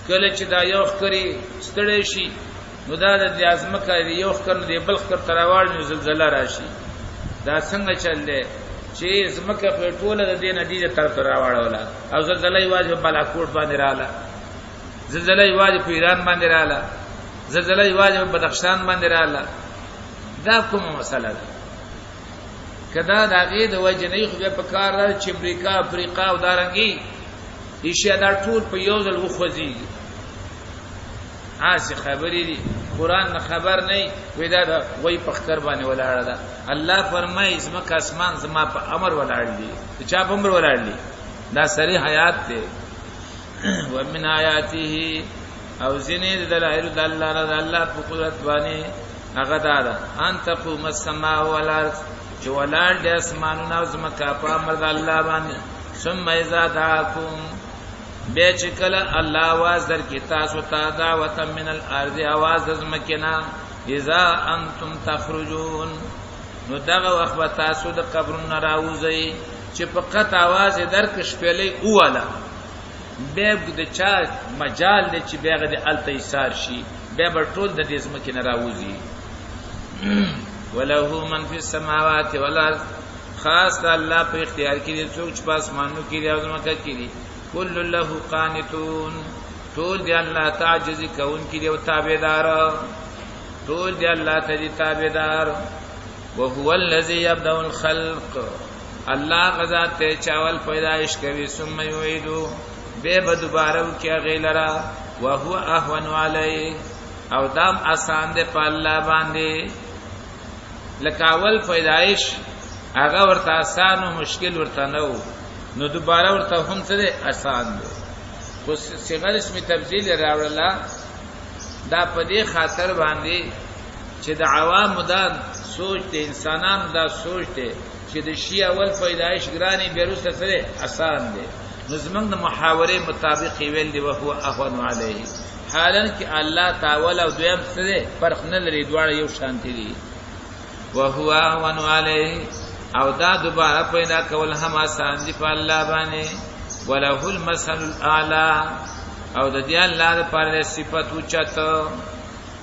کله چې دا یو خکری ستړی شي نو دا د زمکه یو خکر دی بل خکر تراوال نو زلزلہ راشي دا څنګه چل دی چې زمکه په ټوله د دې نتیجه تر تراواله او زلزلہ یوازې بالاکوټ باندې رااله زلزلہ یوازې په ایران باندې رااله زلزلہ یوازې په بدخشان باندې رااله دا کومه مسله ده کدا دا غي د وجنې خو په کار راځي چې امریکا افریقا او دارنګي ایشیا دا ټول په یو ځل وخوځي آسی خبرې دي قران نه خبر نه وي دا د وای په خکر باندې ولاړ ده الله فرمایي زمکه اسمان زما په امر ولاړ دي چا په امر ولاړ دي دا سری حیات ده ومن آیاته او زینې دلایل د الله نه د الله په قدرت باندې هغه دا ان تقوم السماء والارض چې ولار د اسمانونو او زمکه په امر د الله باندې ثم اذا دعاكم به چې کله الله आवाज درکې تاسو ته دعوت من الارض आवाज د زمکنا اذا انتم تخرجون نو دغه وخت تاسو د قبرونو راوځي چې فقط आवाज درک شپلې اوله به د چا مجال د چې بیغه د التیسار شي به ټول د دې زمکنا راوځي وله من فی السماوات والارض خاص الله په اختیار کې دي څوک چې په اسمانونو کې دي او زمکه کې دي کل له قانتون ټول دی الله تعجزي کون کې دي او تابعدار ټول دی الله ته دي تابعدار وهو الذي يبدأ الخلق الله غزا ته چاول پیدائش کوي ثم يعيدو به دوباره کې غیلرا وهو اهون علی او دام آسان دی په الله باندې لکاول پیدائش هغه ورته آسان او مشکل ورته نو دوباره ورته هم څه آسان دی خو صيغه اسم تبذیل راوړلا دا په دې خاطر باندې چې د عوام دا سوچ ته انسانان دا سوچ ته چې د شی اول پیدائش ګرانی بیروسه سره آسان دی نو زمونږ د محاورې مطابق ویل دی وهو اهون علیه حالان کې الله تعالی او دویم سره فرق نه لري دواړه یو شانتي دي وهو اهون علیه او دا دوباره پیدا کول هم آسان دي په الله باندې وله المثل الاعلى او د دې الله لپاره صفات اوچته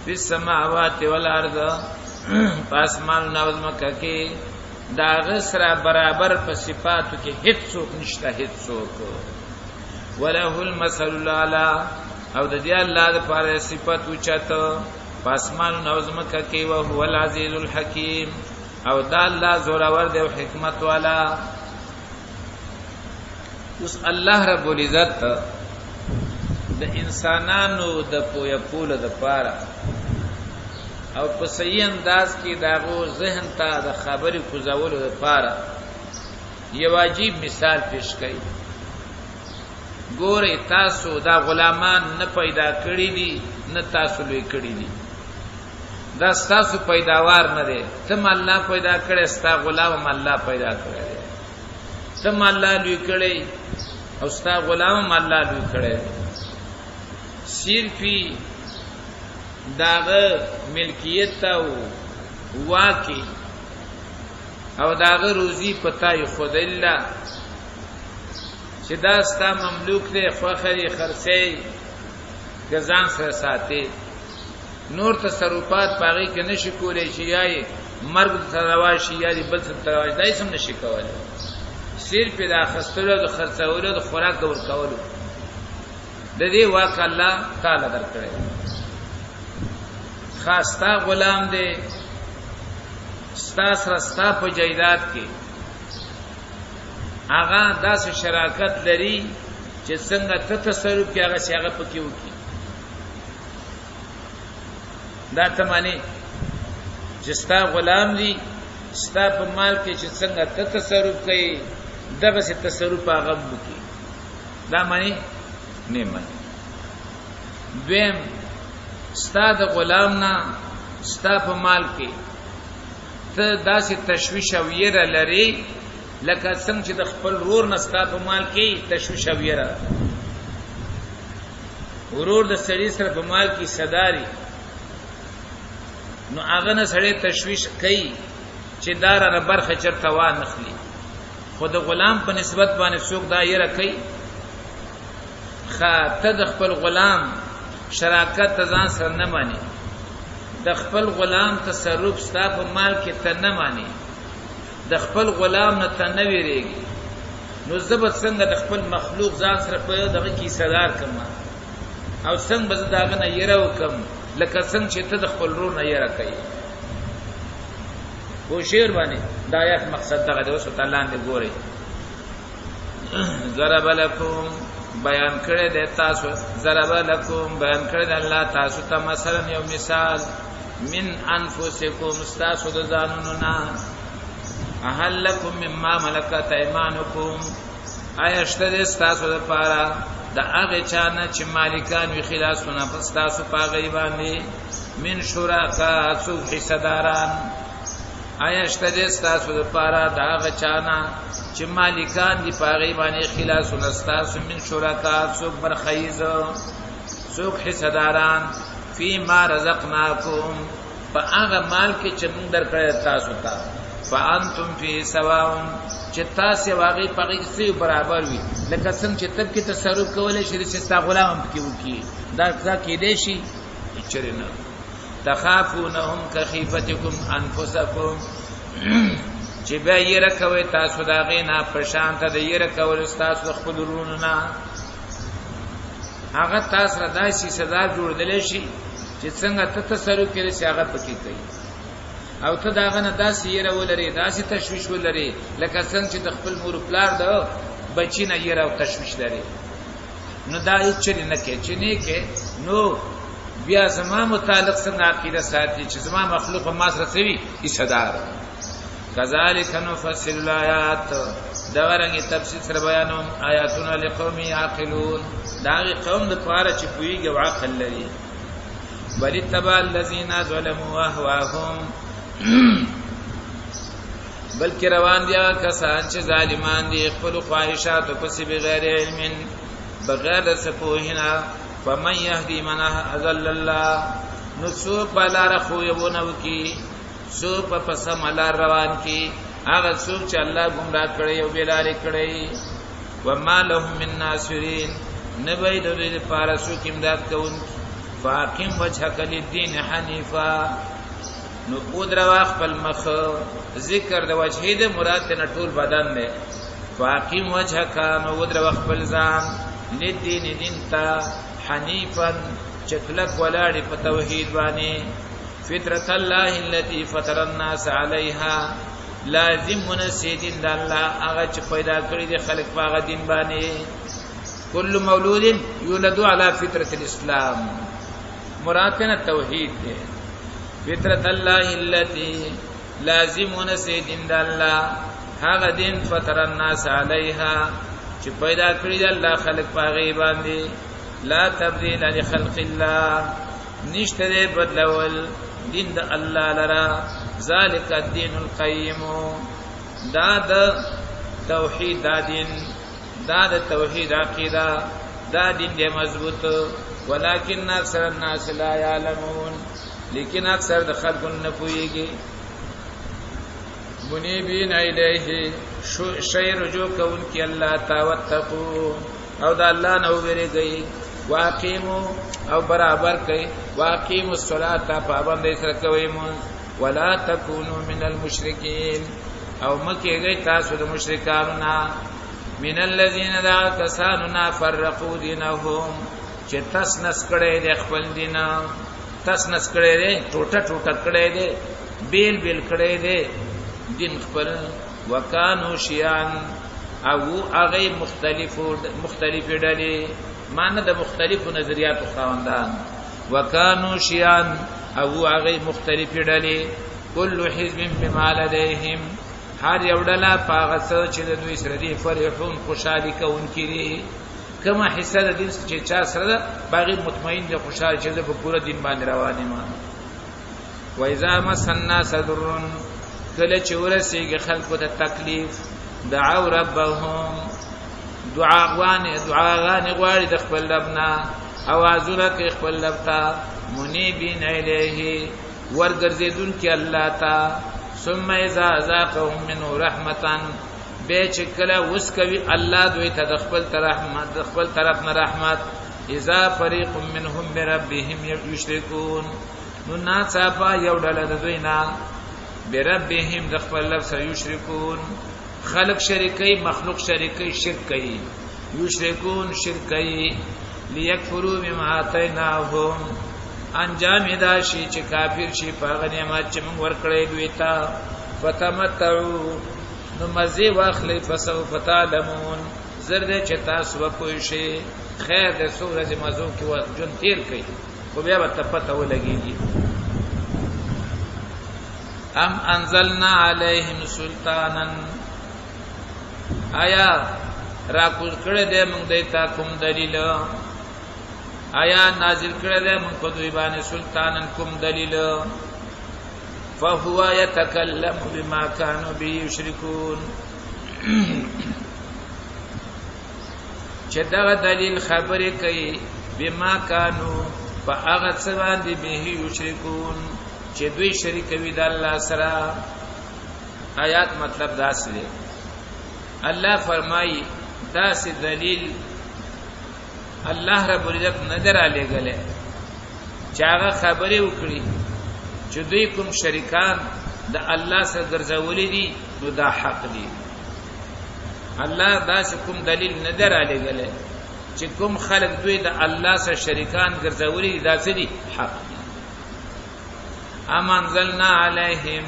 فی السماوات والارض پاسمان او زمکه کې دا غسر برابر په صفاتو کې هیڅ څوک نشته هیڅ څوک وله المثل الاعلى او د دې الله لپاره صفات اوچته پاسمان او زمکه کې او هو العزیز الحکیم او دا الله زورور دی او حکمت والا اوس الله رب العزت د انسانانو د پویا پول د پاره او په صحیح انداز کې داغو ذهن ته د خبرې کوزولو لپاره یو واجب مثال پیش کړي ګوره تاسو دا غلامان نه پیدا کړی دي نه تاسو لوی کړی دي دا تاسو پیداوار نه دي تم الله پیدا کړی ستا غلام الله پیدا کړی دی تم الله لوی کړی او ستا غلام الله لوی کړی صرفي داغه ملکیت او واقع او داغه روزي پتاي خود الله چې دا ستا مملوک دی خوخري خرڅي غزان سره ساتي نور تصرفات پاغي کې نشي کولای چې یای مرګ ترواشي یا بل څه ترواشي دای سم نشي کولای صرف دا خستلو د خرڅولو د خوراک ور کولو د دې واقع الله تعالی درکړي خاصتا غلام دی ستا سره ستا په جایداد کې هغه داسې شراکت لري چې څنګه ته تصرف کې هغه څنګه پکې وکي دا ته معنی چې ستا غلام دی ستا په مال کې چې څنګه ته تصرف کوي دغه څه تصرف هغه وکي دا معنی نه معنی دویم ستا د غلام نه ستا په مال کې ته داسې تشویش او یره لري لکه څنګه چې د خپل ورور نه ستا په مال کې تشویش او یره ورور د سړي سره په مال کې صداري نو هغه نه سړی تشویش کوي چې دار نه برخه چرته وا نخلي خود غلام په نسبت باندې څوک دا یره کوي خاطه د خپل غلام شراکت ځان سره نه مانی د خپل غلام تصرف ستا په مال کې ته نه مانی د خپل غلام نه ته نه ویریږي نو زبر څنګه د خپل مخلوق ځان سره په دغه کې صدر کما او څنګه بز داغه نه یره وکم لکه څنګه چې ته د خپل رور نه یره کوي و شعر باندې د آیات مقصد دغه د وسو تعالی نه ګوري ضرب لكم بیان کړی د تاسو ضرب لكم بیان کړی د الله تاسو ته مثلا یو مثال من انفسکم تاسو د ځانونو نه اهل لكم مما ملکت ایمانکم آیا شته تاسو لپاره د هغه چانه چې مالکان وی خلاصونه پس تاسو پاغي باندې من شرکا څوک حصداران آیا شته تاسو لپاره د هغه چانه چې مالکان دی پاغي باندې خلاصونه تاسو من شرکا څوک برخیز څوک حصداران فی ما رزقناکم په هغه مال کې چې موږ درکړی تاسو ته فانتم فی سواء چې تاسو واغې پغې سي برابر وي لکه څنګه چې تب کې تصرف کولای شي چې تاسو غلام کې وکي دا ځکه کې دی شي چرنه تخافونهم کخیفتکم انفسکم چې به یې راکوي تاسو دا غینا پرشانته د یې راکول تاسو خپل ورونو نه هغه تاسو را داسې سزا جوړدل شي چې څنګه ته تصرف کړئ چې هغه پکې کوي او ته داغه نه داسې یره ولري داسې تشویش ولري لکه څنګه چې د خپل مور پلار د بچی نه یره او تشویش لري نو دا هیڅ چری نه کې چې نه کې نو بیا زما متعلق څنګه عقیده ساتي چې زما مخلوق ما سره سوي ایصدار کذالک نفصل الآیات دا ورنګي تفصیل سره بیانوم آیاتونه لقوم یعقلون دا قوم د پاره چې پویږي او عقل لري بل تبع الذين ظلموا اهواهم بلکې روان دي کسان چې ظالمان دي خپل خواهشات او پس بغیر علم بغیر سپوهنا فمن يهدي من اضل الله نسو بلار خو يبونو کی سو په پسم الله روان کی هغه څوک چې الله گمراه کړي او بلار کړي وما لهم من ناصرين نبي د دې لپاره څوک امداد کوونکی فاقم وجهك للدين حنیفا نو ادروا خپل مخ ذکر د وجهه د مراد نه ټول بدن دی فاقم وجهك نو ادروا خپل ځان للدين دین تا حنیفا چکلک ولاړی په توحید باندې فطرت الله التي فطر الناس عليها لازم منسیدین د الله هغه چې پیدا کړی دی خلق په هغه دین باندې كل مولود يولد على فطرة الاسلام مراد نه توحید دی فطرت الله التي لازم منسیدین د الله هغه دین فطر الناس عليها چې پیدا کړی دی الله خلق په هغه باندې لا تبديل لخلق الله نشته بدلول دین د الله لرا ذالک الدین القیم دا د توحید دا دین دا د توحید عقیده دا دین دی مضبوط ولکن اکثر الناس لا يعلمون لیکن اکثر د خلق نه پوهیږي منیبین الیه شی رجوع کون کی الله توتقو او د الله نو ویریږي واقیمو او برابر کئ واقیموا الصلاة پابند سره کوي مون ولا تکونوا من المشرکین او مکه گئی تاسو د مشرکانو نا من الذين ذا کساننا فرقوا دینهم چې تسنس کړي د خپل دین تسنس کړي دي ټوټه ټوټه کړي دي بیل بیل کړي دي دین خپل وکانو شیان او هغه مختلف ډلې معنی د مختلفو نظریاتو خواندان وکانو شیان او هغه مختلف ډلې کل حزب بما لديهم هر یو ډله پاغه چې د دوی سره دی فرحون خوشالي کوونکي دي کما حصہ د دین چې چا سره باغی مطمئن دي خوشاله چې په پوره دین باندې روانه ما و اذا مسنا صدر کله چې ورسیږي خلکو ته تکلیف دعوا ربهم دعاغان غواړي د خپل ربنا اوازونه کوي خپل رب ته منیبین الیه ورګرځیدون کې الله تا ثم اذا ذاقهم منه رحمتا به چې کله وس کوي الله دوی ته د خپل طرف نه رحمت اذا فريق منهم بربهم یشركون نو ناڅاپه یو ډله د دوی نه بربهم د خپل رب سره یشركون خلق شریکي مخلوق شریکي شرک کوي یشركون شرک کوي ليكفروا بما آتيناهم انجام دا شي چې کافر شي په غنیمت چې موږ ورکړې دوی ته فتمتعوا نو مزي واخلې فسوف تعلمون زرد چې تاسو وپوي شي خیر د سورې مزو کې جون تیر کوي خو بیا به پته ولګيږي ام انزلنا عليهم سلطانا آیا را کوز کړه دې موږ دیتا کوم دلیل آیا نازل کړه دې موږ په دوی باندې سلطانن کوم دلیل فهو يتكلم بما كانوا به يشركون چې دا دلیل خبرې کوي بما كانوا فاغت سبان دي به يشركون چې دوی شریک وي د الله سره آیات مطلب دا سره الله فرمایي دا سي دلیل الله رب العزت نظر علی غله چاغه خبره وکړي چې دوی کوم شریکان د الله سره ګرځولې دي نو دا حق دي الله دا کوم دلیل نظر علی غله چې کوم خلق دوی د الله سره شریکان ګرځولې دي دا څه دي حق دي امانزلنا علیہم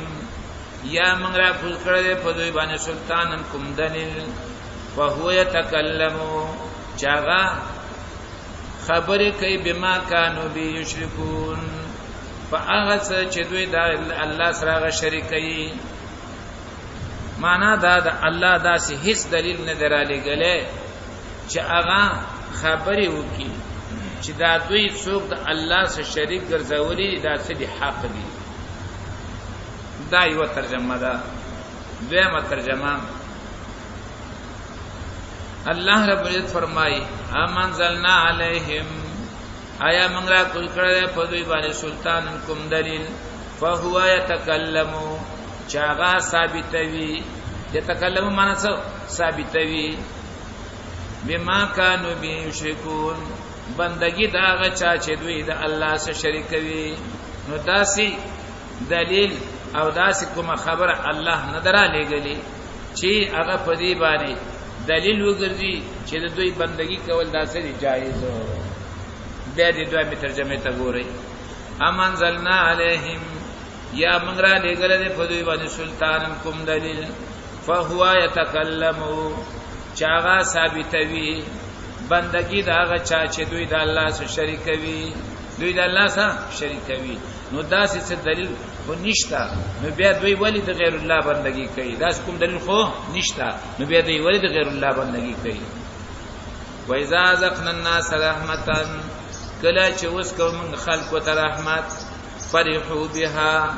یا من را پوز کرده پا دوی بانی سلطانن کم دلیل فهو یتکلمو چاگا خبری کئی بما کانو بی یشرکون فا آغا سا چه دوی دا اللہ سراغ شرکی مانا دا اللہ دا سی حس دلیل ندرالی گلے چه آغا خبری وکی چې دا دوی څوک د الله سره شریک ګرځولي دا څه دي حق دي دا یو ترجمه ده دویمه ترجمه الله رب العزت فرمایي امنزلنا علیهم آیا موږ را کول کړه په دوی باندې سلطان کوم دلیل فهو يتكلم چاغا ثابتوي يتكلم معنی څه ثابتوي بما كانوا به يشركون بندگی دا هغه چا چې دوی د الله سره شریکوي نو داسي دلیل او داسي کومه خبره الله نه درا لګلی چې هغه په دې باندې دلیل وګرځي چې د دوی بندگی کول داسې جایز بیا دې دوه می ترجمه ته ګورئ امنزلنا علیہم یا منگرا لګل دې په دوی باندې سلطان کوم دلیل فهو يتكلم چاغا ثابتوي بندگی دا هغه چا چې دوی د الله سره شریکوي دوی د الله سره شریکوي نو داسې څه دلیل خو نشتا نو بیا دوی ولی د غیر الله بندگی کوي داس کوم دلیل خو نشتا نو بیا دوی ولی د غیر الله بندگی کوي و اذا ذقنا الناس رحمتا کله چې وس کوم خلق ته رحمت فرحوا بها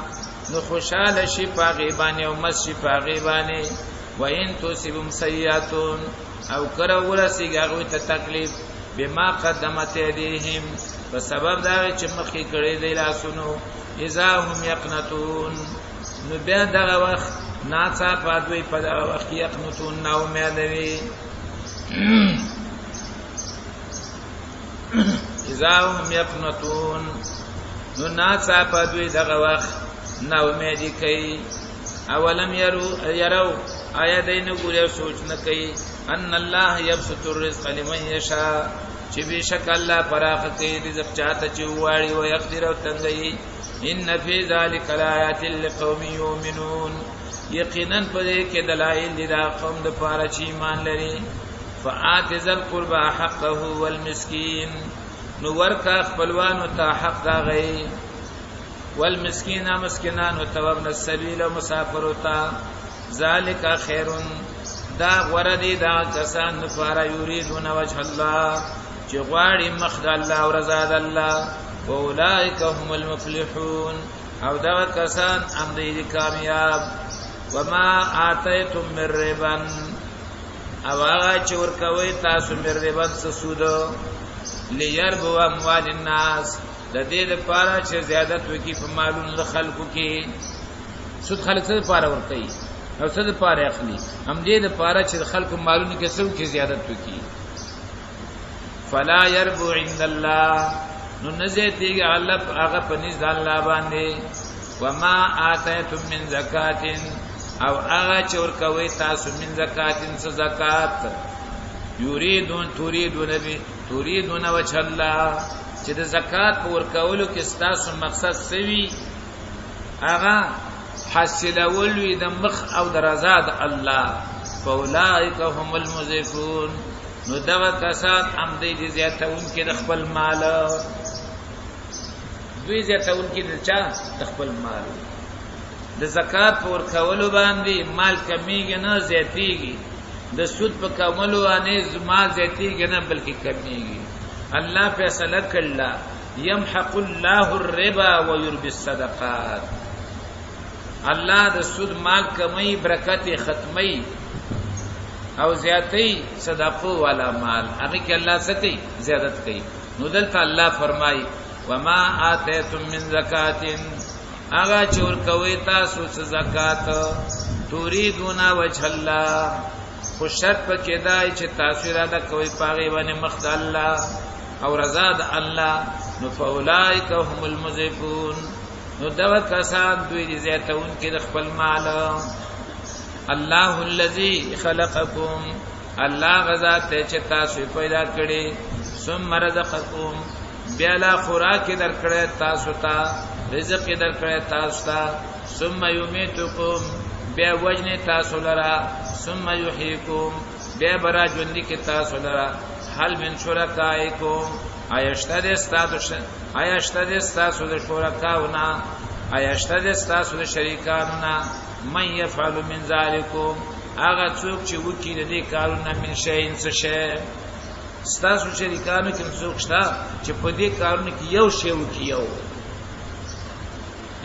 نو خوشاله شي پاغي باندې او مس شي پاغي باندې و ان تصيبهم سيئات او کرا ورسیږي هغه ته تکلیف بما قدمت ايديهم په سبب دا چې مخکې کړي دی لاسونو اذا هم يقنطون نو بیا دغه وخت ناڅا پاتوي په دغه وخت يقنطون نو امیدوي اذا هم يقنطون نو ناڅا پاتوي دغه وخت نو امیدي کوي اولم يروا آیا دین ګورې سوچ نه کوي ان الله يبسط الرزق لمن يشاء چې بشک الله پراخ کوي رزق چاته چې واړي او يقدر او تنګي ان في ذلك لآيات لقوم يؤمنون یقینا په دې کې دلایل دي دا قوم د پاره چې ایمان لري فآت ذل قربى حقه والمسكين نو ورکا خپلوانو ته حق دا غي والمسكين مسكنان وتوابن السبيل مسافر ته ذالک خیر دا وردی دا کسان نفارا یریدون وجه الله چې غواړي مخ د الله او رضا د الله اولئک هم المفلحون او دا کسان هم دې کامیاب وما آتیتم من ربا او هغه چې ورکوي تاسو من ربا څه سود لیربو اموال الناس د دې لپاره چې زیادت وکي په مالونو خلکو کې سود خلک څه لپاره ورکوي او څه د پاره اخلي هم دې د پاره چې خلکو مالونو کې څو کې زیادت وکي فلا يربو عند الله نو نزيتي الله هغه پنځ د الله باندې وما آتيتم من زکات او هغه چې ور کوي تاسو من زکات څه زکات تريدون وجه الله چې د زکات ور کولو کې تاسو مقصد سوي هغه حاصلول وي د مخ او د رضا د الله فاولائک هم المضعفون نو دغه کسان هم دې زیاتون کې د خپل مال دوی زیاتون کې د چا د خپل مال د زکات پر کولو باندې مال کمیږي نه زیاتیږي د سود په کولو باندې مال زیاتیږي نه بلکې کمیږي الله فیصله کړل يمحق الله الربا ويربي الصدقات الله د سود مال کمی برکت ختمی او زیاتی صدقو والا مال هغه کې الله سکی زیادت کوي نو دلته الله فرمای وما آتیتم من زکات هغه چور کوي تاسو زکات تريدون وجه الله خو شرط پکې دای چې تاسو اراده کوي پاغي باندې مخ الله او رضا د الله نو فاولائک هم المضعفون نو دوا کسان دوی دي زیاتون کې د خپل مال الله الذي خلقكم الله غزا ته چې تاسو پیدا کړي ثم رزقكم بیا لا خوراک در کړه تاسو ته رزق در کړه تاسو ته ثم يميتكم بیا وجن تاسو لرا ثم يحييكم بیا برا ژوند کې تاسو لرا هل من شرکائکم آیشتد استاسو د شرکاونا آیشتد استاسو د شریکانونا من یفعل من ذالکم آغا څوک چې وکړي د دې کارونه من شیء څه شی استاسو شریکانو کې څوک شته چې په دې کارونه کې یو شی وکړي یو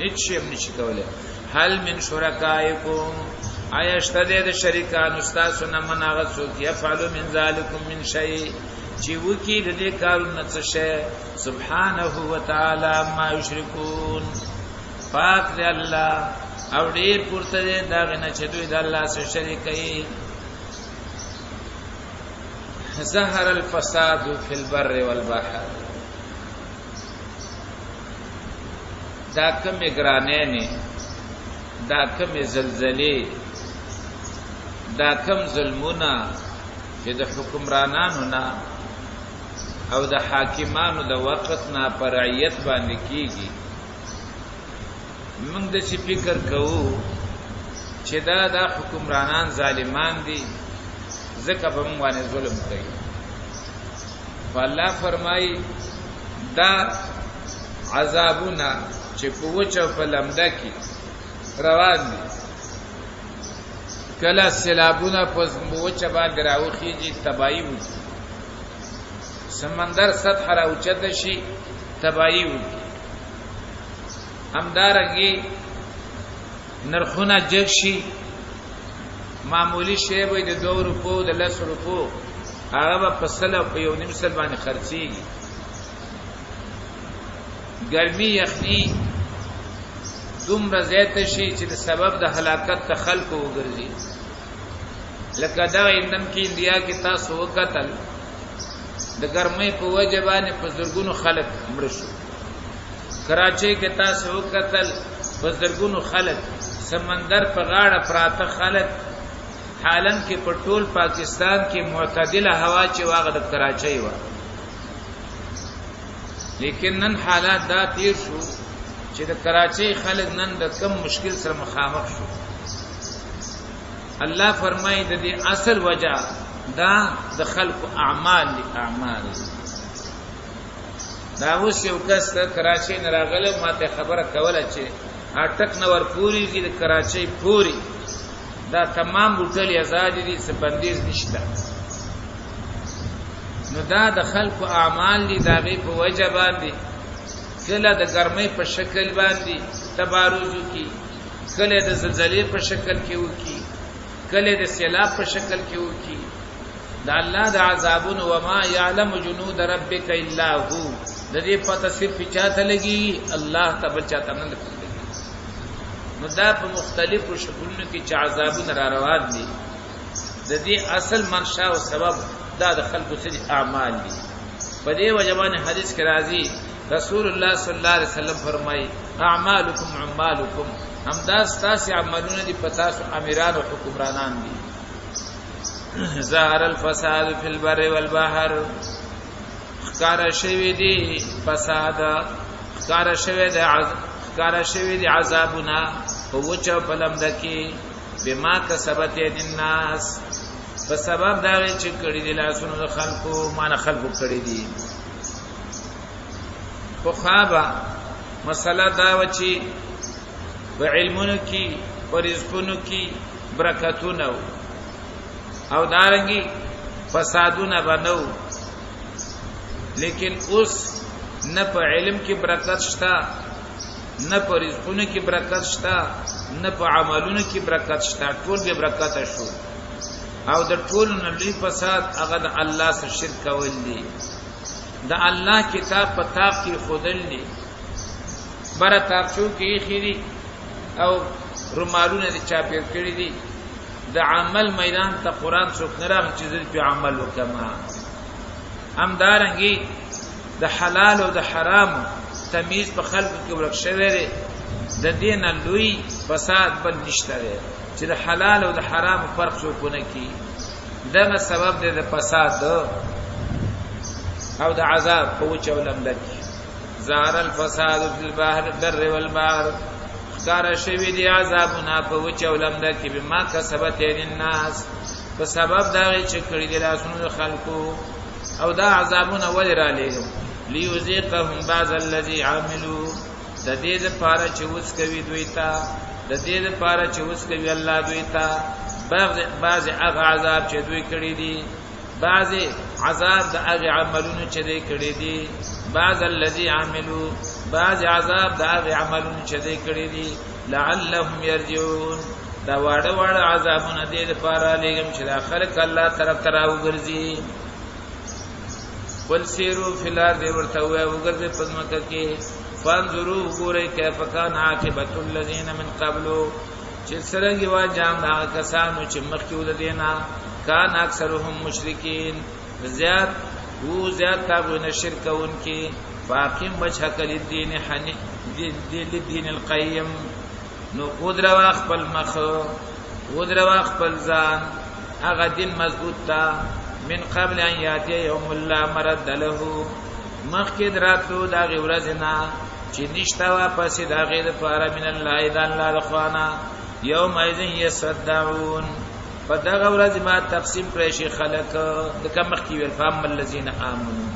هیڅ شی نشي کولای هل من شرکائکم آیشتد د شریکانو استاسو نه من آغا څوک یفعل من ذالکم من شیء چې وکي د دې کارونه څه شي سبحانه و تعالی ما یشرکون پاک دی الله او ډیر پورته دی دا نه چې دوی د الله سره شریک کوي ظهر الفساد فی البر والبحر دا کم گرانین دا کم زلزلی دا کم ظلمونا چې د حکمرانانو نا او د حاکمانو د وقت نا پر رعیت باندې کیږي موږ د څه فکر کوو چې دا حکمرانان ظالمان دي ځکه په موږ باندې ظلم کوي الله فرمایي دا عذابونه چې په وچه په لمده کې روان دي کله سیلابونه په وچه باندې راوخیږي تباہی وکړي سمندر سطح راوچت شي تباہی وکړي همدارنګه نرخونه جګ شي معمولی شی به د 2 روپو د 10 روپو هغه په سلو په 1.5 سل باندې خرڅيږي ګرمي یخني دومره زیات شي چې د سبب د هلاکت ته خلق وګرځي لکه دا ایندم کې انډیا کې تاسو وکتل د ګرمۍ په وجه باندې په زرګونو خلک مړ شو کراچۍ کې تاسو وکتل په زرګونو خلک سمندر په غاړه پراته خلک حالن کې په ټول پاکستان کې معتدله هوا چې واغه د کراچۍ و لیکن نن حالات دا تیر شو چې د کراچۍ خلک نن د کم مشکل سره مخامخ شو الله فرمایي د دې اصل وجہ دا د خلق اعمال دا اوس یو کس کراچۍ نه راغله ماته خبره کوله چې اټک نور پوری دي د کراچۍ پوری دا تمام هوټل آزاد دي څه بندیز نشته نو دا د خلق اعمال دي دا غي په وجه باندې کله د ګرمۍ په شکل باندې تبارزو کی کله د زلزلې په شکل کې وکي کله د سیلاب په شکل کې وکي دا الله د عذابون و ما يعلم جنود ربك الا هو د دې پته صرف چاته لګي الله تبارک چاته نه لګي نو دا په مختلفو شکلونو کې چې عذابونه را روان دي د دې اصل منشأ او سبب دا د خلقو سره اعمال دي په دې وجبان حدیث کې راځي رسول الله صلی الله علیه وسلم فرمایي اعمالکم همدا ستاسو عملونه دي پتا سو امیران او حکمرانان دي ظهر الفساد فی البر والبحر خکار شوی دی فساد خکار شوی دی عذابنا په وچه په لمدکی بما کسبت الناس په سبب دا چې کړي دي لاسونو د خلقو مان خلقو کړي دي خو خابا مسله دا و چې په علمونو کې په رزقونو کې برکتونه او دارنګي فسادونه بنو لیکن اوس نه په علم کې برکت شتا نه په رزقونو کې برکت شتا نه په عملونو کې برکت شتا ټول به برکت شو او د ټول نه لوی فساد هغه د الله سره شرک کول دي د الله کتاب په تاب کې خودل دي بره تاسو کې خيري او رومالونه دي چاپیر کړی دي د عمل میدان ته قران څوک نه راغی چې په عمل وکما همدارنګي د حلال او د حرام تمیز په خلق کې ورک شوی دی د دین لوی فساد بل نشته دی چې د حلال او د حرام فرق څوک نه کوي دغه سبب دی د فساد او د عذاب په وچه ولمدک ظهر الفساد فی البر والبحر خکار شوی دی عذابنا په وچه ولمدک بما کسبت الناس په سبب دا چې کړي دي لاسونو د خلقو او دا عذابونه ولې را لېږم ليذيقهم بعض الذي عملوا د دې لپاره چې وس کوي دوی ته د دې لپاره چې وس کوي الله دوی ته بعض هغه عذاب چې دوی کړی دي بعض عذاب د هغه عملونو چې دوی کړی دي بعض الذي عملوا بعض عذاب د هغه عملونو چې دوی کړی دي لعلهم يرجعون دا واړه عذابونه دې لپاره لګم چې د خلق الله طرف ته راوګرځي والسيروا في الارض ورتوا وګرځي پدمکه کې فانظروا ګورئ کیف کان عاقبت الذين من قبل چې سرګي وا جام دا کسانو چې مخکې ولدینا کان اکثرهم مشرکین زیاد او زیاد تابون شرک انکی فاقیم وجهک للدین حنیف للدین القیم نو ودروا خپل مخ ودروا خپل ځان هغه دین مضبوط تا من قبل ان یاتی یوم لا مرد له مخکې دراتلو دا غورزنا چې نشتا واپس دا غیر پاره من الله اذا الله رخوانا یوم اذن یصدعون فدغه ورځ ما تقسیم کړی شي خلق د کوم مخکې ویل فهم الذين امنوا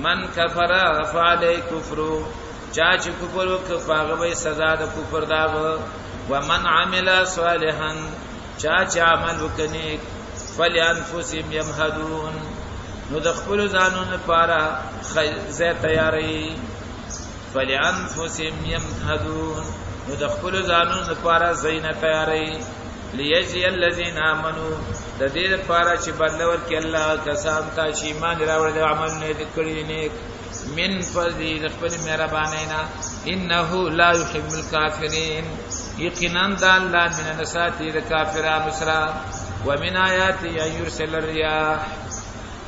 من کفر فعلی کفر چا چې کفر وکړ هغه به سزا د کفر داغ ومن عمل صالحا چا چې عمل وکړي فلانفسهم يمهدون نو د خپل ځانونو لپاره زه تیاری فلانفسهم يمهدون نو د خپل ځانونو لپاره زینه تیاری لیجزی الذین آمنوا د دې لپاره چې بدل ورکړي الله کسان ته چې ایمان راوړل او عمل نه کړی نیک من فضل خپل مهرباني نه انه لا يحب الكافرين یقینا د الله من نساتی د کافرانو سره ومن آیاته يرسل الرياح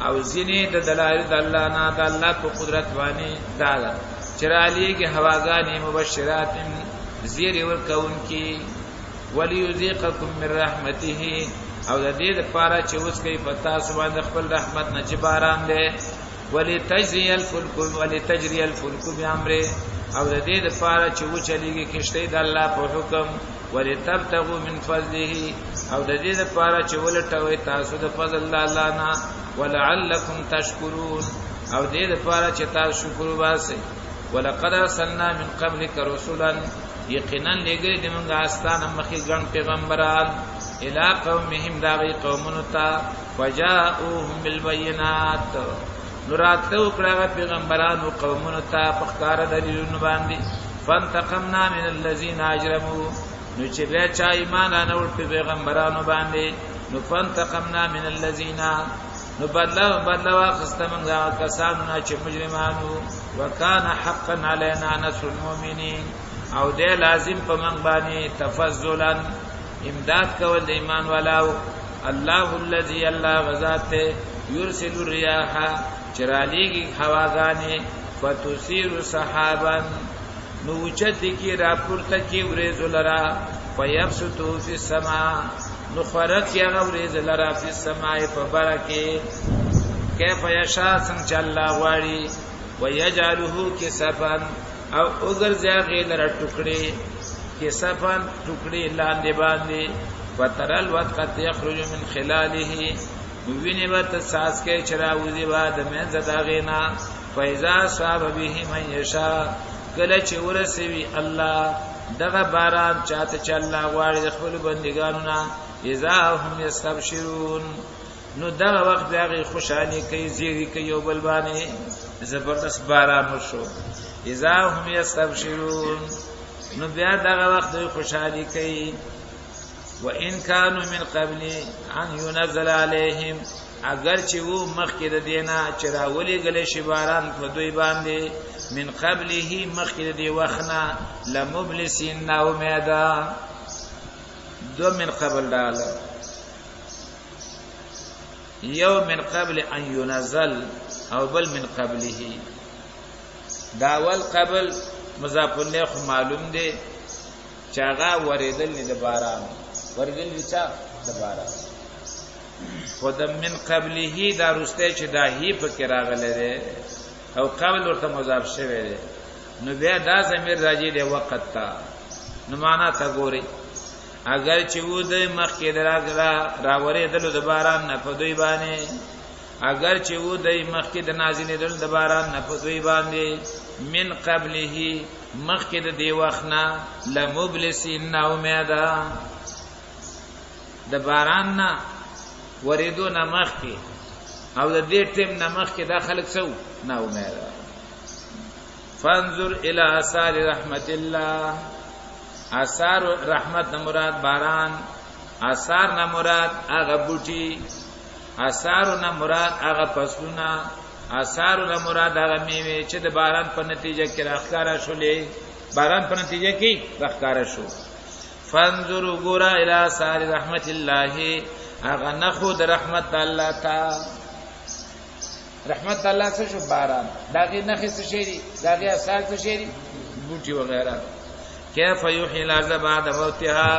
او زینی د دلایل د الله نه د الله په قدرت باندې دا چرالیږي هواګانی مبشرات زیر ورکون کی وليذيقكم من رحمته او د دې لپاره چې اوس کوي پتا سبحان خپل رحمت نه جباران دي ولتجري الفلك بامره او د دې لپاره چې و چلیږي کشته د الله په حکم ولتبتغوا من فضله او د دې لپاره چې ولټوي تاسو د فضل الله نه ولعلكم تشکرون او د دې لپاره چې تاسو شکر وباسئ ولقد ارسلنا من قبلك رسلا یقینا لګي د موږ استانه مخې ګڼ پیغمبران الى قومهم داغي قومونو ته وجاءوهم بالبينات نوراتو کړه پیغمبران او قومونو ته په ښکار دلیلونو باندې فانتقمنا من الذين اجرموا نو چې بیا چا ایمان نه ور پیغمبرانو باندې نو فانتقمنا من الذين نو بدلا واخست موږ کسانو چې مجرمانو وکانه حقا علينا نصر المؤمنين او دې لازم په من باندې تفضلا امداد کول د ایمان والاو الله الذي الله غذات يرسل الرياح چرالیږي هواګانې فتثير سحابا نوچت کی راپورته کی ورېز لرا فيبسطو في السماء نو خرق یا ورېز لرا په السماء په برکه کیف یشاء څنګه الله واړي ويجعله كسفا او اگر زیاغی لرا ٹکڑی کسفن ٹکڑی لاندے باندے وترل وقت یخرج من خلاله ویني وت ساس کې چراوزی باد من زداغینا فیضا صاب به من یشا کله چې ورسوي الله دغه باران چاته چې الله غواړي د خپل بندګانو نه اذا هم یستبشرون نو دغه وخت دغه خوشحالي کوي زیری کوي او بل باندې زبردست باران وشو اذا هم یستبشرون نو بیا دغه وخت خوشحالي کوي وان كانوا من قبل ان ينزل عليهم اگر چې وو مخکې د دینه چې راولي غلې شي باران په دوی باندې من قبله مخکې د دی وخنا لمبلسین نا امیدا دو من قبل دال یو من قبل ان ينزل او بل من قبله داول قبل مضاف له خو معلوم دی چاغه وریدل د باران وریدل چا د باران خدام من قبله دا رسته چې دا هی په راغله ده او قبل ورته مضاف شوی دی نو بیا دا ضمیر راځي د وخت ته نو معنا تا ګوري اگر چې و د مخکې راورې دلو د باران نه په دوی باندې اگر چې و د مخکې د نازلې دلو د باران نه په دوی باندې من قبله مخکې د دی وخت نه لمبلسین نا امیدا د باران نه ورېدو نه مخکې او د دې ټیم نه مخکې دا خلک سو نه امید فانظر الى آثار رحمت الله آثار رحمت نه مراد باران آثار نه مراد هغه بوټي آثار نه مراد هغه فصلونه آثار نه مراد هغه میوه چې د باران په نتیجه کې راخکارا شولې باران په نتیجه کې راخکارا شو فانظروا غورا الى سار رحمت الله اغه نخو د رحمت الله تا رحمت الله څه شو باران داغه نخې څه شي داغه اثر څه شي بوټي وغیرہ کیف یحیی الارض بعد موتها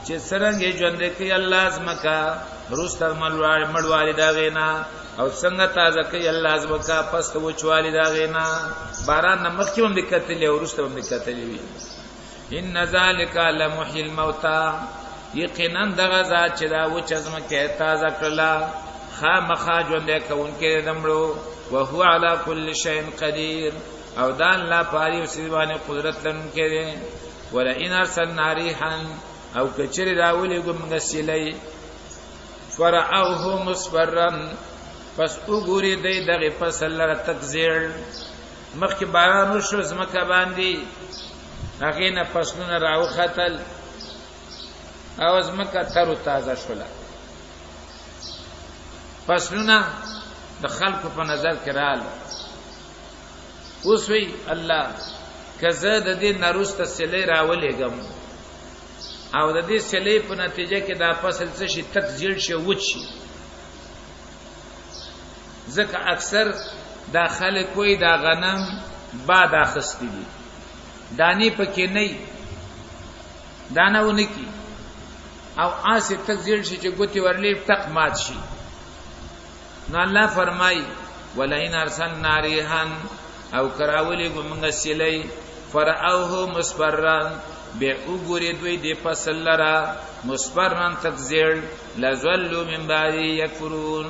چې څنګه ژوند کوي الله زمکا روستر مړوالي داغه نه او څنګه تازه کوي الله زمکا پس وچوالي داغه نه باران نمخ کې هم دقتلې او روستر هم دقتلې وي ان ذالک لمحی الموتى یقینا دغه ذات چې دا و چزم کې تازه کړلا خامخا ژوند کوونکې دمړو او هو علی کل شیء قدیر او دا الله پاری او سیبانه قدرت لرونکی دی ولا ان ارسلنا ريحا او کچری راولې ګمګه سیلې فرعوه مصفرا پس وګوري دغه فصل لره تکزیر مخکې باران وشو زمکه باندې هغه نه فصلونه راو خطل او زمکه تر تازه شوله فصلونه د خلکو په نظر کې رااله اوس وی الله کزه د دې نروسته سلی راولېګم او د دې سلی په نتیجه کې دا فصل څه شي تکزیر شي وچی ځکه اکثر داخله کوئی دا غنم بعد اخستی دي دانی پکې نه دانه ونکی او آسه تکزیر شي چې ګوتی ورلې ټق مات شي نو الله فرمای ولئن ارسلنا ريحا او کراولی ګمنګ سیلې فرعوه مصفرا به وګوري دوی د فصل لرا مصفرا تکزیر لذلوا من بعد یکفرون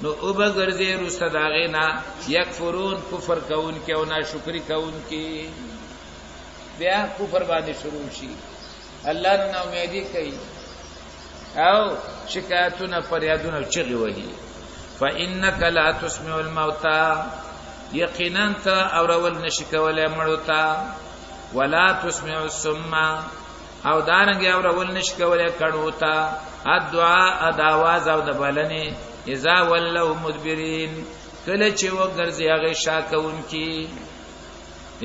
نو او بغرزی رستا داغینا یکفرون کفر کون کې او ناشکری کون کې بیا کفر باندې شروع شي الله نو امیدي کوي او شکایتونه فریادونه چغي وهي فانك لا تسمع الموتى یقینا ته اورول نشکوله مړوتا ولا تسمع الصم او دانګي اورول نشکوله کړوتا الدعاء اداواز او د بلنه اذا ولوا مدبرين کله چې وګرځي هغه شاکون کی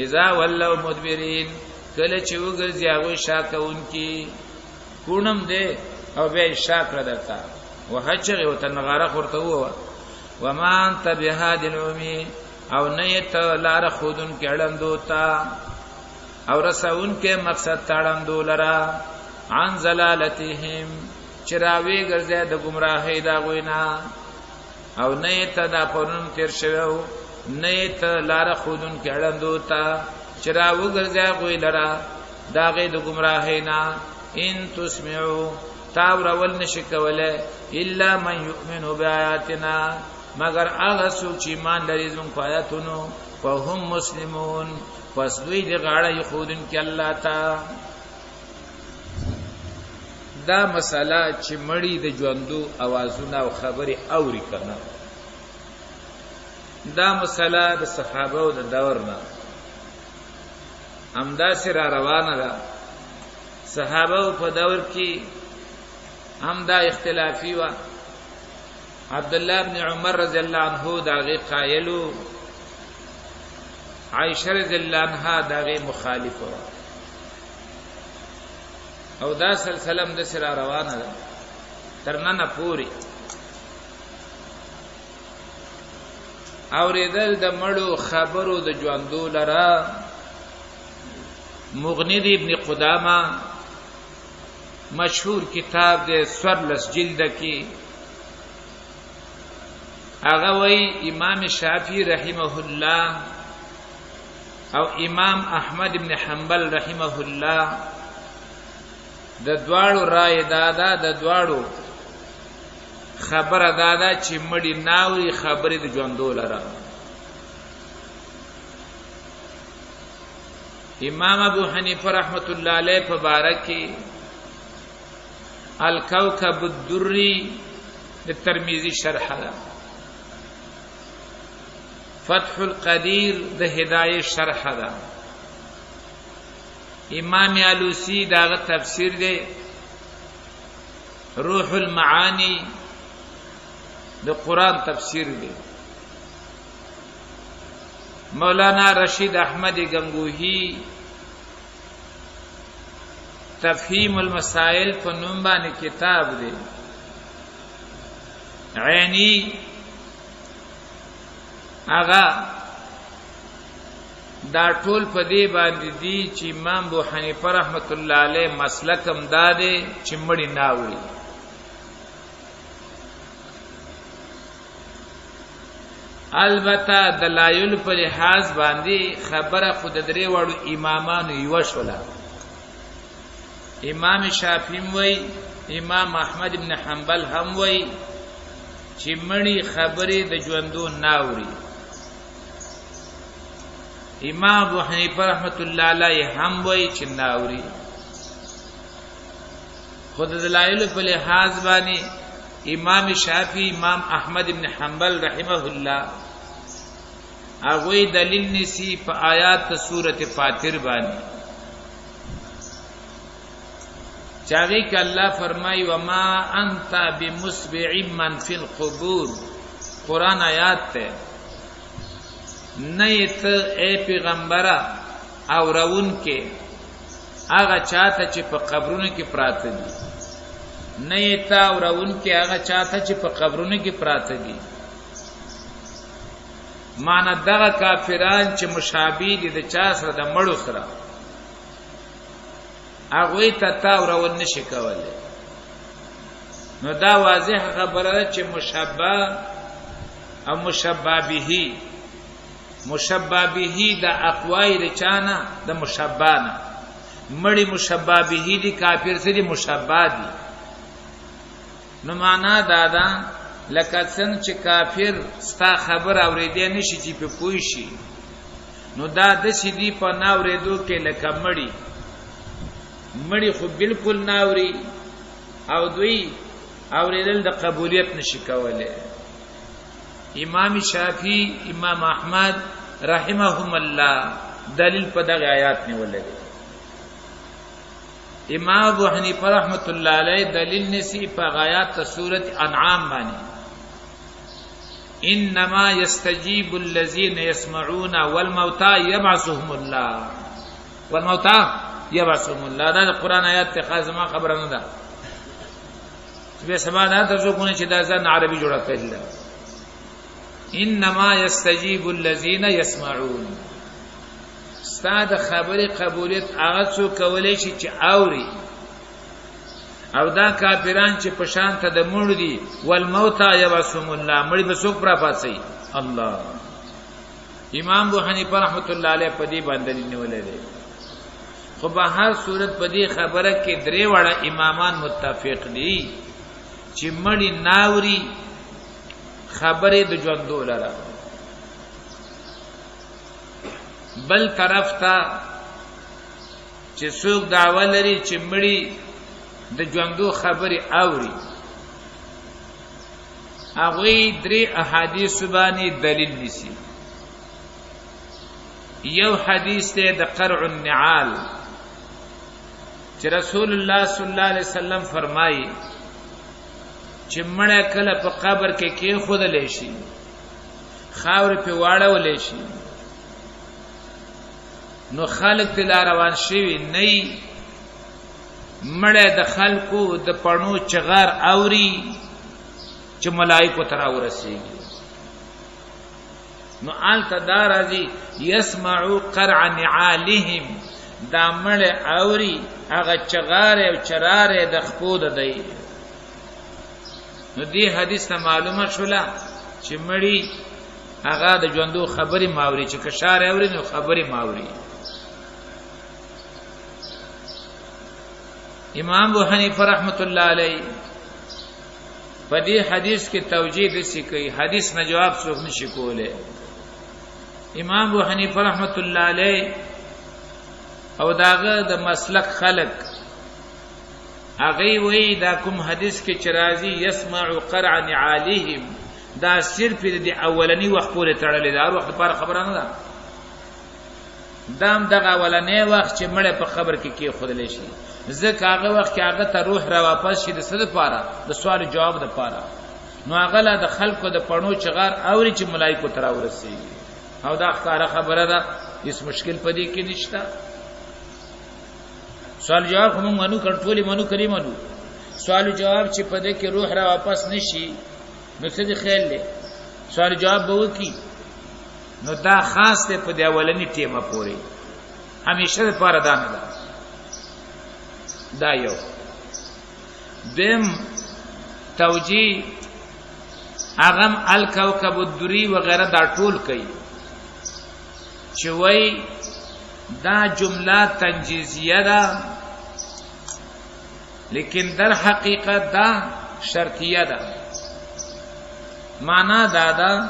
اذا ولوا مدبرين کله چې وګرځي هغه شاکون کی کونم دې او به شاکر درتا وحجغه وتنغاره خورته وو وما انت بهاد العمي او نیت لار خودن کړندو تا او رسون کې مقصد تړندو لرا عن زلالتهم چراوی ګرځي د گمراهۍ دا غوینا او نیت دا پرون تیر شوو نیت لار خودن کړندو تا چراو ګرځي غوی لرا داغه د گمراهۍ نا ان تسمعوا تاور ول نشکوله الا من يؤمن بآياتنا مگر هغه څوک چې ایمان لري زموږ آیاتونو فهم مسلمون پس دوی د غاړه خودن کې الله تا دا مسله چې مړی د ژوندو اوازونه او خبري اوري کنه دا مسله د صحابه او د دور نه همدا سره روانه ده صحابه په دور کې همدا اختلافي و عبد الله ابن عمر رضی الله عنه داغه قائلو عائشہ رضی الله عنها داغه مخالف او دا سلسله د سره روانه ده ترننه پوری اوریدل د مړو خبرو د ژوندو لرا مغنی ابن قدامه مشهور کتاب د سورلس جلد کې هغه وی امام شافعی رحمه الله او امام احمد ابن حنبل رحمه الله د دواړو رائے دادا د دواړو خبره دادا چې مړی ناوي خبرې د ژوندو لره امام ابو حنیفه رحمت الله علیه په بارکی الکوكب الدری د ترمذی شرح ده فتح القدیر د هدایت شرح ده امام علوسی داغه تفسیر ده روح المعانی د قران تفسیر ده مولانا رشید احمد گنگوہی تفهیم المسائل په نوم باندې کتاب دی عینی هغه دا ټول په دې باندې دي چې امام ابو حنیفه رحمت الله علیه مسلک هم داده چې مړی ناوړي البته دلایل په لحاظ باندې خبره خود درې وړو امامانو یو شولا امام شافعی وای امام احمد ابن حنبل هم وای چې مړی خبره د ژوندو ناوړي امام ابو حنیفه رحمت الله علیه هم وای چې ناوړي خود دلایل په لحاظ باندې امام شافعی امام احمد ابن حنبل رحمه الله هغه دلیل نسی په آیات سورته فاتر باندې چاغي ک الله فرمای و ما انت بمسبع من فی القبور قران آیات ته نه ته اے پیغمبره او راون کې هغه چاته چې په قبرونو کې پراته دي نه تا اورون کې هغه چاته چې په قبرونو کې پراته دي معنا دغه کافران چې مشابه دي د چا سره د مړو سره هغه ته تا اورون نشي کولای نو دا واضح خبره ده چې مشابه او مشابه به د اقوای د چانه د مشابهانه مړی مشابه به دي کافر سره مشابه دي نو معنا دادا لکه څنګه چې کافر ستا خبر اورېدې نشي چې په پوي شي نو دا د سیدی په ناورېدو کې لکه مړی خو بالکل ناوري او دوی اورېدل د قبولیت نشي کولای امام شافعی امام احمد رحمهم الله دلیل په دغه آیات نیولې امام ابو حنیفه رحمت الله علیه دلیل نسی په آیات سورۃ انعام باندې انما يستجيب الذين يسمعون والموتى يبعثهم الله دا قرآن آیات ته خاصه ما خبره نه ده به سبا دا تاسو کو نه چې دا ځان عربي جوړه کړل انما يستجيب الذين يسمعون استاد خبره قبولیت هغه څو کولای شي چې اوري او دا کافران چې پشان ته د مړ دي والموتى يبعثهم الله مړي به څوک را پاتې الله امام ابو حنیفه رحمت الله علیه په دې باندې نیولې دي خو په هر صورت په دې خبره کې درې وړه امامان متفق دي چې مړي ناوري خبره د ژوندو لره بل طرف ته چې څوک دعوه لري چې مړي د ژوندو خبره اوري هغه درې احادیث باندې دلیل نسی یو حدیث ته د قرع النعال چې رسول الله صلی الله علیه وسلم فرمایي چې مړه کله په قبر کې خودلې شي خاور په واړولې شي نو خلق تل روان شي نه مړه د خلقو د پړنو چغار اوري چې ملائکه تر ورسیږي نو آل تدارازی یسمعو قرع نعالهم دا مړه اوري هغه چغار او چرار د خپود دی نو دی حدیث ته معلومه شولا چې مړی هغه د ژوندو خبري ماوري چې کشار اوري نو خبري ماوري امام ابو حنیفه رحمت الله علیه په دې حدیث کې توجیه دسی کوي حدیث نه جواب څوک نشي کوله امام ابو حنیفه رحمت الله علیه او داغه د مسلک خلق هغه وی دا کوم حدیث کې چرازی یسمع قرع نعالهم دا صرف د اولنی وخت پورې تړلې دا وخت پر خبره نه ده دام دغه اولنی وخت چې مړه په خبر کې خودلې شي ځکه هغه وخت کې هغه ته روح را واپس شي د څه لپاره د سوال جواب لپاره نو هغه لا د خلکو د پړنو چغار اوري چې ملائکه تر ورسیږي او دا ښکارا خبره ده هیڅ مشکل پدې کې نشته سوال جواب هم منو کنټرول منو کړی منو سوال جواب چې په دې کې روح را واپس نشي نو څه دي خیال دی سوال جواب به وکي نو دا خاص ته په دې اولنی ټیمه پوري همیشه لپاره دا نه ده دا یو دیم توجیه اغم الکوكب الدری وغیرہ دا ټول کوي چې وای دا جمله تنجیزیه ده لیکن در حقیقت دا شرطیه ده معنا دا ده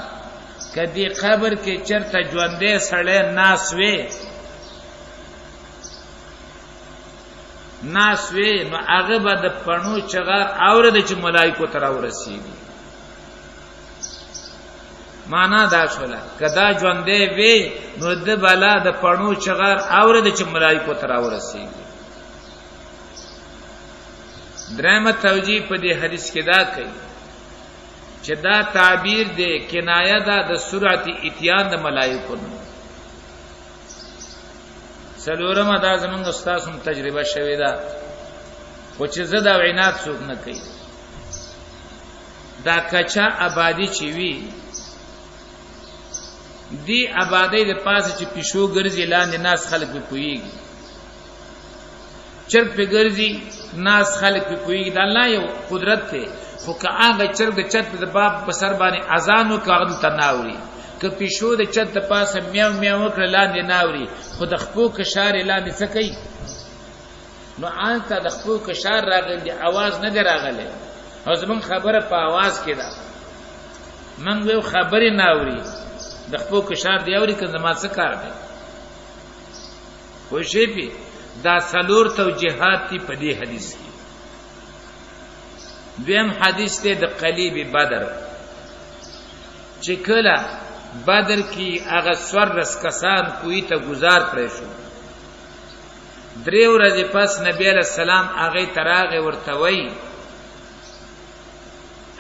کدی قبر کې چرته ژوندې سړی ناس وي نو هغه به د پڼو چغار اورد چې ملائکو تر ورسیږي معنا دا شولا کدا ژوندې وي نو د بالا د پڼو چغار اورد چې ملائکو تر ورسیږي درېمه توجیه په دې حدیث کې دا کوي چې دا تعبیر دی کنایه ده د سرعت اتیان د ملائکو سلورم دا زمونږ استاد هم تجربه شوی ده خو چې زه دا عنایت څوک نه کوي دا کچا آبادی چې وی دی آبادی د پاسه چې پښو ګرځي لاندې ناس خلک په پويږي چرګ په ګرځي ناس خلک په پويږي دا الله یو قدرت ته خو که هغه چرګ د چت په باب بسر باندې اذان وکړل تناوري که پښو د چت په پاسه میاو میاو وکړل لاندې ناوري خو د خپو کشار لاندې څه کوي نو آنته د خپو کشار راغلی دی आवाज نه راغلی او زمون خبره په आवाज کې ده من یو خبرې ناوري د خپل کشار دی اوري کنه ما څه کار دی خو شي په دا سلور توجيهات په دې حدیث کې دیم حدیث ته د قلیب بدر چې کله بدر کې هغه سور رس کسان کوی ته گزار پرې شو درې ورځې پس نبی علیہ السلام هغه تراغه ورته وی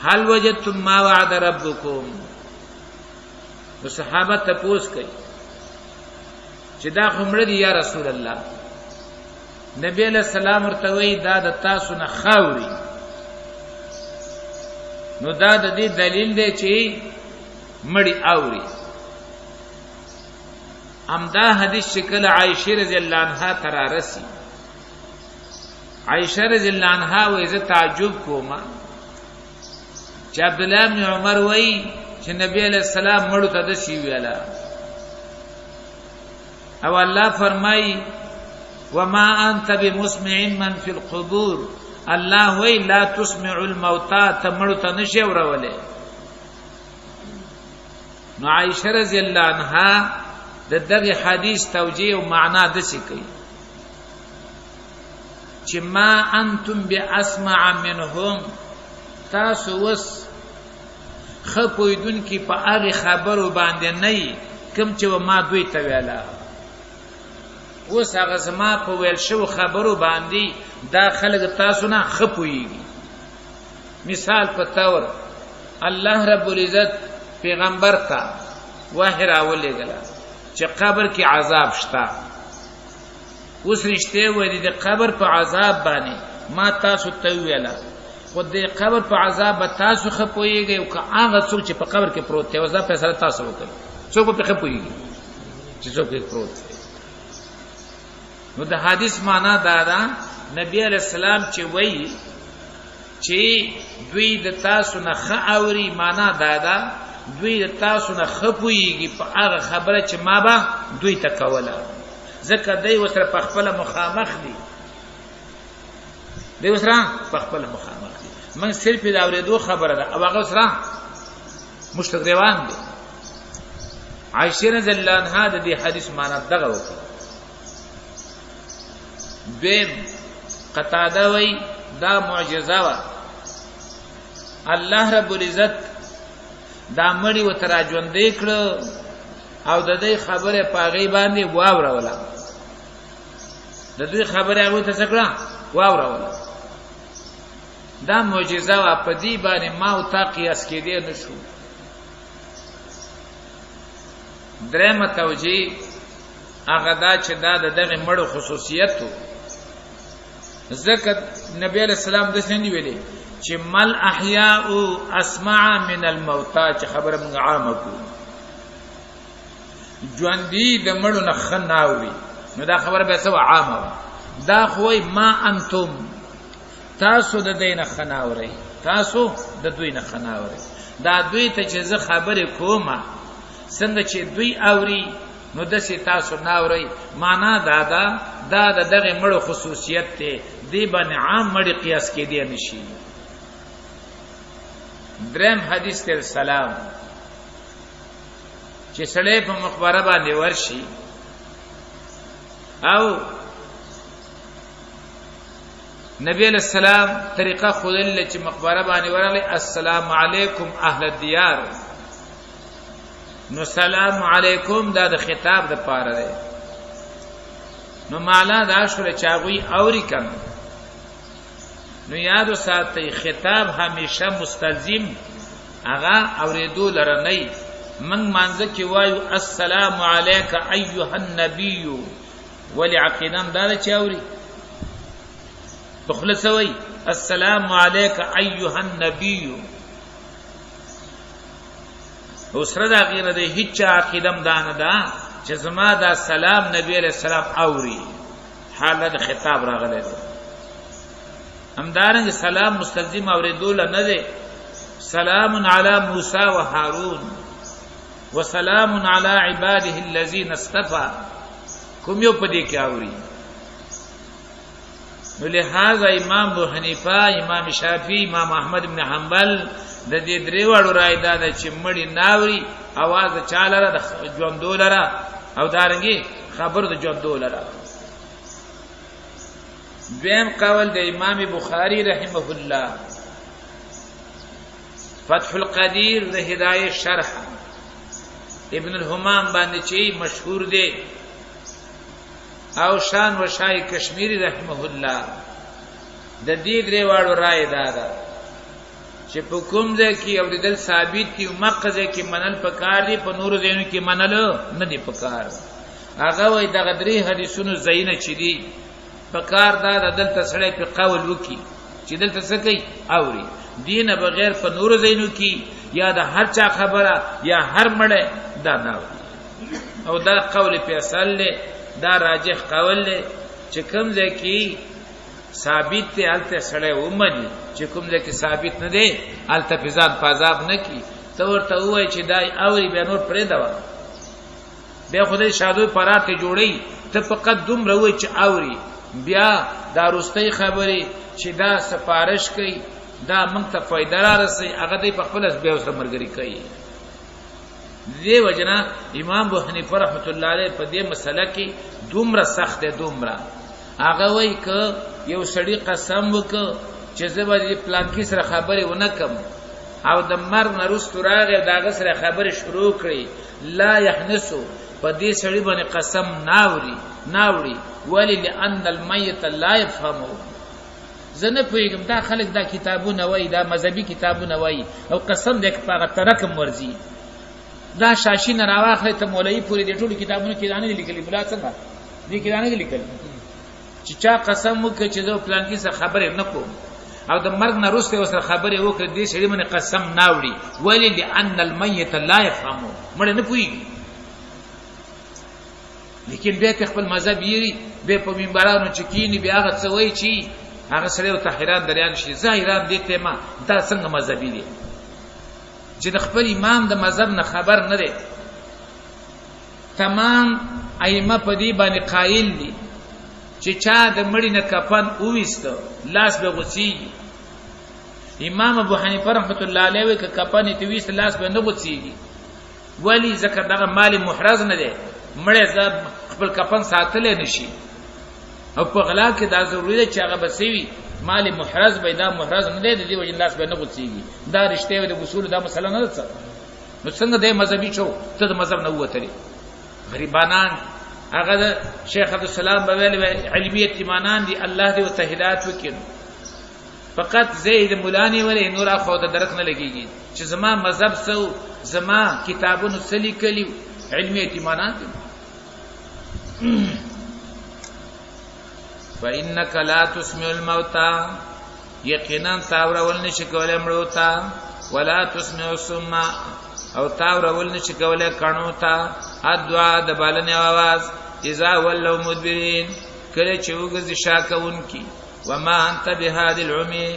هل وجدتم ما وعد ربكم نو صحابه تپوس کوي چې دا خمره دي یا رسول الله نبی علیہ السلام ورته وی دا د تاسو نه خاوري نو دا د دې دلیل دی چې مړی اوري امدا حدیث شکل عائشہ رضی الله عنها ترارسی عائشہ رضی الله عنها وې زه تعجب کوم چې عبد الله بن عمر وای چې نبی علیہ السلام مړو ته د سی ویلا او الله فرمای وما انت بمسمع من في القبور الله وی لا تسمع الموتى تمړو ته نشي اوروله نو عائشہ رضی الله عنها دغه حدیث توجیه او معنا د څه کوي چې ما انتم باسمع منهم تاسو وس خپویدون کی په هغه خبرو باندې نه کم چې ما دوی ته ویلا وس هغه زما په ویل شو خبرو باندې دا خلک تاسو نه خپویږي مثال په تور الله رب العزت پیغمبر تا وحی راولېګلا چې قبر کې عذاب شتا اوس رښتې وې د قبر په عذاب باندې ما تاسو ته ویلا خو د قبر په عذاب تاسو خپويږئ او که هغه څوک چې په قبر کې پروت دی وځه فیصله تاسو وکړئ څوک په خپويږي چې څوک په پروت دی نو د حدیث معنا دا ده نبی علیہ السلام چې وایي چې دوی د تاسو نه خاوري معنا دا ده دوی د تاسو نه خپويږي په هغه خبره چې ما به دوی ته کوله ځکه دوی وسره په خپل مخامخ دي دوی وسره په خپل مخامخ دي من صرف دا اورېدو خبره ده او هغه وسره مشتغلوان دي عائشہ رضی الله عنها د دې حدیث معنا دغه وکړه دیم قتاده وی دا معجزه وا الله رب العزت دا مړی و تر ژوندې کړو او د دې خبره پاغي باندې واوروله د دې خبره هغه ته څکړه واوروله دا معجزه وا په دې باندې ما او تا قیاس کېدې نشو درېمه توجیه هغه دا چې دا دغه مړو خصوصیتو ذکر نبی علیہ السلام د څنګه ویلي چې مل احیاء اسمع من الموتى چې خبره موږ عامه کو ژوندۍ د مړو نه خناوري نو دا خبره به څه عامه دا خوې ما انتم تاسو د دینه خناوري تاسو د دوی نه خناوري دا دوی ته چې زه خبره کومه څنګه چې دوی اوري نو دسي تاسو ناوري معنا دا دغه مړو خصوصیت ته دی باندې عام مړی قیاس کې دی نشي درم حدیث ته سلام چې سړی په مقبره باندې ورشي او نبی علیہ السلام طریقه خودل چې مقبره باندې ورغلی السلام علیکم اهل الديار نو سلام علیکم دا د خطاب د پاره دی نو معنا دا شوله چاغوي اوري کم نو یادو ساتي خطاب همیشه مستلزم هغه اوریدو لره نه من مانځه کې وایو السلام علیک ایها النبی ولی عقیدم دا چې اوري بخلصوي السلام علیک ایها النبی اوسره دا غیره د هیڅ عقیدم دانه دا چې زما دا سلام نبی علیہ السلام اوري حالت خطاب راغله همدارنګه سلام مستلزم اوریدول نه دی سلام علی موسی و هارون وسلام علی عباده الذین اصطفى کوم یو پدې کې اوري نو لہذا امام ابو حنیفه امام شافعی امام احمد بن حنبل د دې درې وړو رائے دا چې مړی ناوري आवाज چاله د ژوندول را او دارنګي خبر د ژوندول را دویم قول د امام بخاری رحمه الله فتح القدیر د هدایت شرح ابن الهمام باندې چې مشهور دی او شان وشای کشمیری رحمه الله د دې درې وړو رائے دا چې په کوم ځای کې اوریدل ثابت دي مقزه کې منل پکار دي په نور ځایونو کې منل نه دي پکار هغه وای د غدري حدیثونو زینه چي دي پکار دا دلته سړی په قول وکي چې دلته څه کوي اوري دینه بغیر په نور ځایونو کې یا د هر چا خبره یا هر مړ دا نه او دا قول په اصل له دا راجح قول له چې کوم ځای کې ثابت ته الته سړی ومني چې کوم ځکه ثابت نه دی الته فزاد پازاب نه کی ته ورته وای چې دای اوري به نور پرې دا به خدای شادو پراته جوړي ته فقط دوم روي چې اوري بیا دا رستي خبري چې دا سفارش کوي دا موږ ته فائدہ را رسي هغه دی په خپل بیا سره مرګري کوي دې وجنا امام ابو حنیفه رحمت الله علیه په دې مسله کې دومره سخت دی دومره هغه وای ک یو سړی قسم وک چې زبر پلان کې سره خبره ونکم او د مرګ نرستو راغی داغه سره خبره شروع کړي لا يحنسو په دې سړی باندې قسم ناوړي ولی لئن المیت لا يفهمو زنه پیغام دا خلک دا کتابونه وای دا مذهبي کتابونه وای او قسم دې په ترکم ورزي دا شاشي نه راواخله ته مولوی پوری دې ټول کتابونه کې دانه لیکلي بلا څنګه دې کې دانه لیکلي چې چا قسم وکړي چې زه پلان کې سره خبره نکوم او د مرګ نه وروسته وسره خبره وکړي دې شری باندې قسم ناوړي ولی لئن المیت لا يفهمو مړ نه پويږي لیکن به خپل مذهب یې به په منبرانو چې کینی بیا هغه څه وایي چې هغه سره او تحریرات دریان شي ظاهران دې ته ما دا څنګه مذهبي دي چې د خپل امام د مذهب نه خبر نه دی تمام ائمه په دې باندې قائل دي چې چا د مړی نه کفن اويست لاس به غوسی امام ابو حنیفه رحمت الله علیه ک کفن ته ویست لاس به نه غوسیږي ولی ذکر دغه مال محرز نه دی مړی ز خپل کفن ساتل نشي او په غلا کې دا ضروری دی چې هغه بسوي مال محرز به دا محرز نه دی د دې وجه لاس به نه غوسیږي دا رښتیا د اصول دا مسله نه ده نو څنګه د مذهبي چو ته د مذهب نه وته غریبانان هغه شیخ عبد السلام بویل علمی اطمینان دی الله دې وتهدات وکړي فقط زید مولانی ولی نور اخو ته درک نه لګیږي چې زما مذهب سو زما کتابونو سلی کلی علمی اطمینان فإنك لا تسمع الموتى یقینا تاورول نشي کولای مړو ته ولا تسمع الصم او تاورول نشي کولای کڼو ته ادعا د بالنې आवाज اذا ولوا مدبرين کله چې وګرځي شاکون کی وما انت بهاد العمي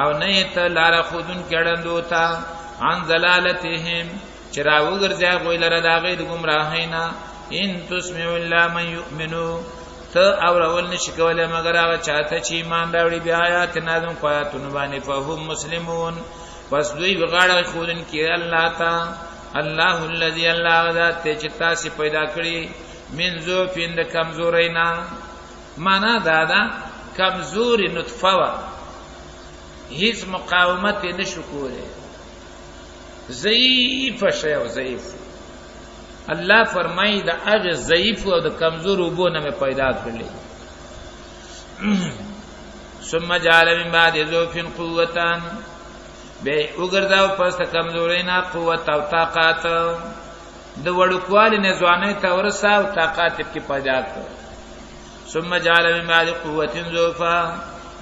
او نه ته لار خودن کړندو ته عن ضلالتهم چرا وګرځي غوی لره دا غي د گمراهینا ان تسمع الا من يؤمنو ته اورول نشي کولای مگر هغه چاته چې ایمان راوړي بیا آیات نازم قایاتونه باندې فهم مسلمون پس دوی وغاړه خودن کې الله تا الله الذي الله ذات چې تاسو پیدا کړی من ذو پیند کمزورینا معنا دا کمزوري نطفه وا هیڅ مقاومت نشو کوله ضعیف شی او ضعیف الله فرمایي دا هغه ضعیف او د کمزور وبونه مې پیدا کړلې ثم جعل من بعد ذوف قوتان به وګرځاو پس کمزورینا قوت او طاقت د وړوکوالي نه ځواني ته ورسا او طاقت کې پیدا کړ ثم جعل من بعد قوت ذوفا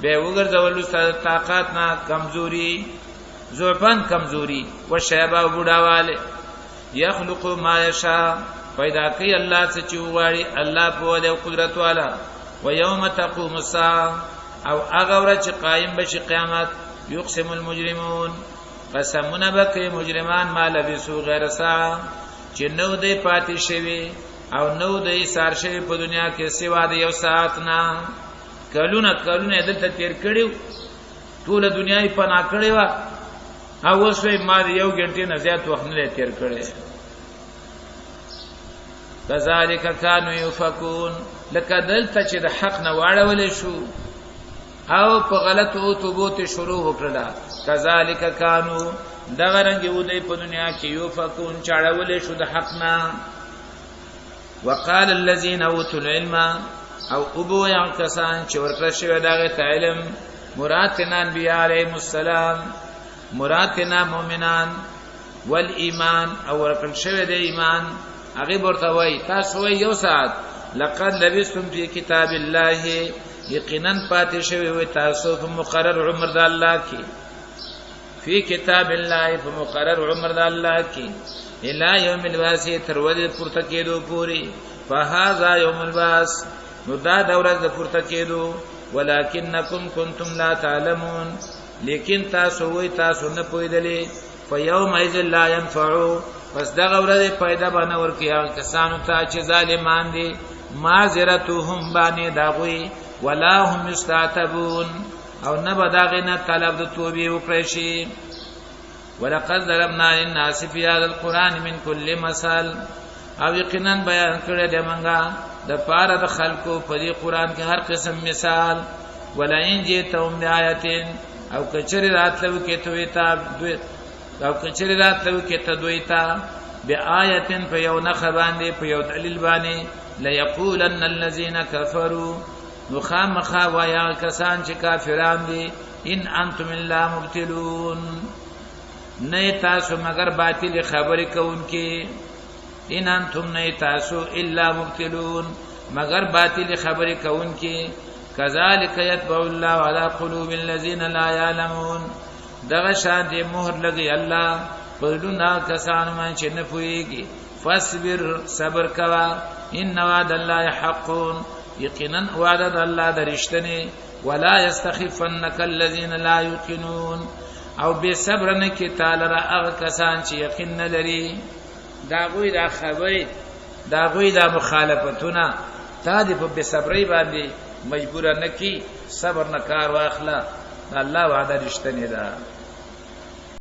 به وګرځول ستاسو طاقت نه کمزوري ذوفان کمزوري او شیبه او بډاواله یخلق ما یشاء پیدا کوي الله څه چې وغواړي الله په دې قدرت والا و یوم تقوم الساعه او هغه ورځ چې قائم بشي قیامت یقسم المجرمون قسمونه بکې مجرمان ما لبسو غیر ساعه چې نو دې پاتې شوی او نو دې سار شوی په دنیا کې سوا د یو ساعت نه کلونه دلته تیر کړیو ټول دنیا یې پنا کړی و او اوسې ما یو غنټه نه زیات وخت نه تیر کړی کذالک کانوا یفکون لکه دلته چې د حق نه واړول شو او په غلطو توبوت شروع وکړه کذالک کانوا دغه رنګ یو دی په دنیا کې یفکون چاړول شو د حق نه وقال الذين اوتوا العلم او ابو يعكسان چې ورکړه شوی دغه علم مراتنا انبیاء علیهم السلام مراتنا مؤمنان والایمان او ورکړه شوی د ایمان هغه ورته وای تاسو یو ساعت لقد لبستم في كتاب الله یقینا پاتې شوی وي تاسو په مقرر عمر د الله کې فی کتاب الله په مقرر عمر د الله کې الی یوم البعث تر ورځې پورته کېدو پوری فهذا یوم البعث نو دا دوره د پورته کېدو ولکنکم کنتم لا تعلمون لیکن تاسو وای تاسو نه پوهیدلې فیوم اذ لا ينفع پس دا ورځې پیدا باندې ورکیا کسانو ته چې ظالمان دي معذرتهم باندې داغوي ولا هم یستعتبون او نه بداغنه طلب د توبې وکړي شي ولقد ضربنا للناس في هذا القران من كل مثل او یقینا بیان کړی دی منګه د پاره د خلکو په دې قران کې هر قسم مثال ولا ان جئتهم بآیه او کچری راتلو کې تویتا او کچری راتلو کې تدویتا بآیه په یو نخ باندې په یو دلیل باندې لا یقولن الذين كفروا نخامخا ويا کسان چې کافران دي ان انتم الا مبتلون نه تاسو مگر باطل خبرې کوونکې ان انتم نه تاسو الا مبتلون مگر باطل خبرې کوونکې کذالک یتبع الله على قلوب الذين لا يعلمون دغه شان دې مهر لګي الله په دنا کسان باندې چې نه پويږي فاصبر صبر کوا ان وعد الله حق یقینا وعد الله درشتنی ولا یستخفنک الذين لا یقنون او به صبر نه کې تعالی را هغه کسان چې یقین نه لري داغوی دا خبرې داغوی دا مخالفتونه تا دې په صبرې باندې مجبور نه کی صبر نه کار واخلا الله وعده رښتینی ده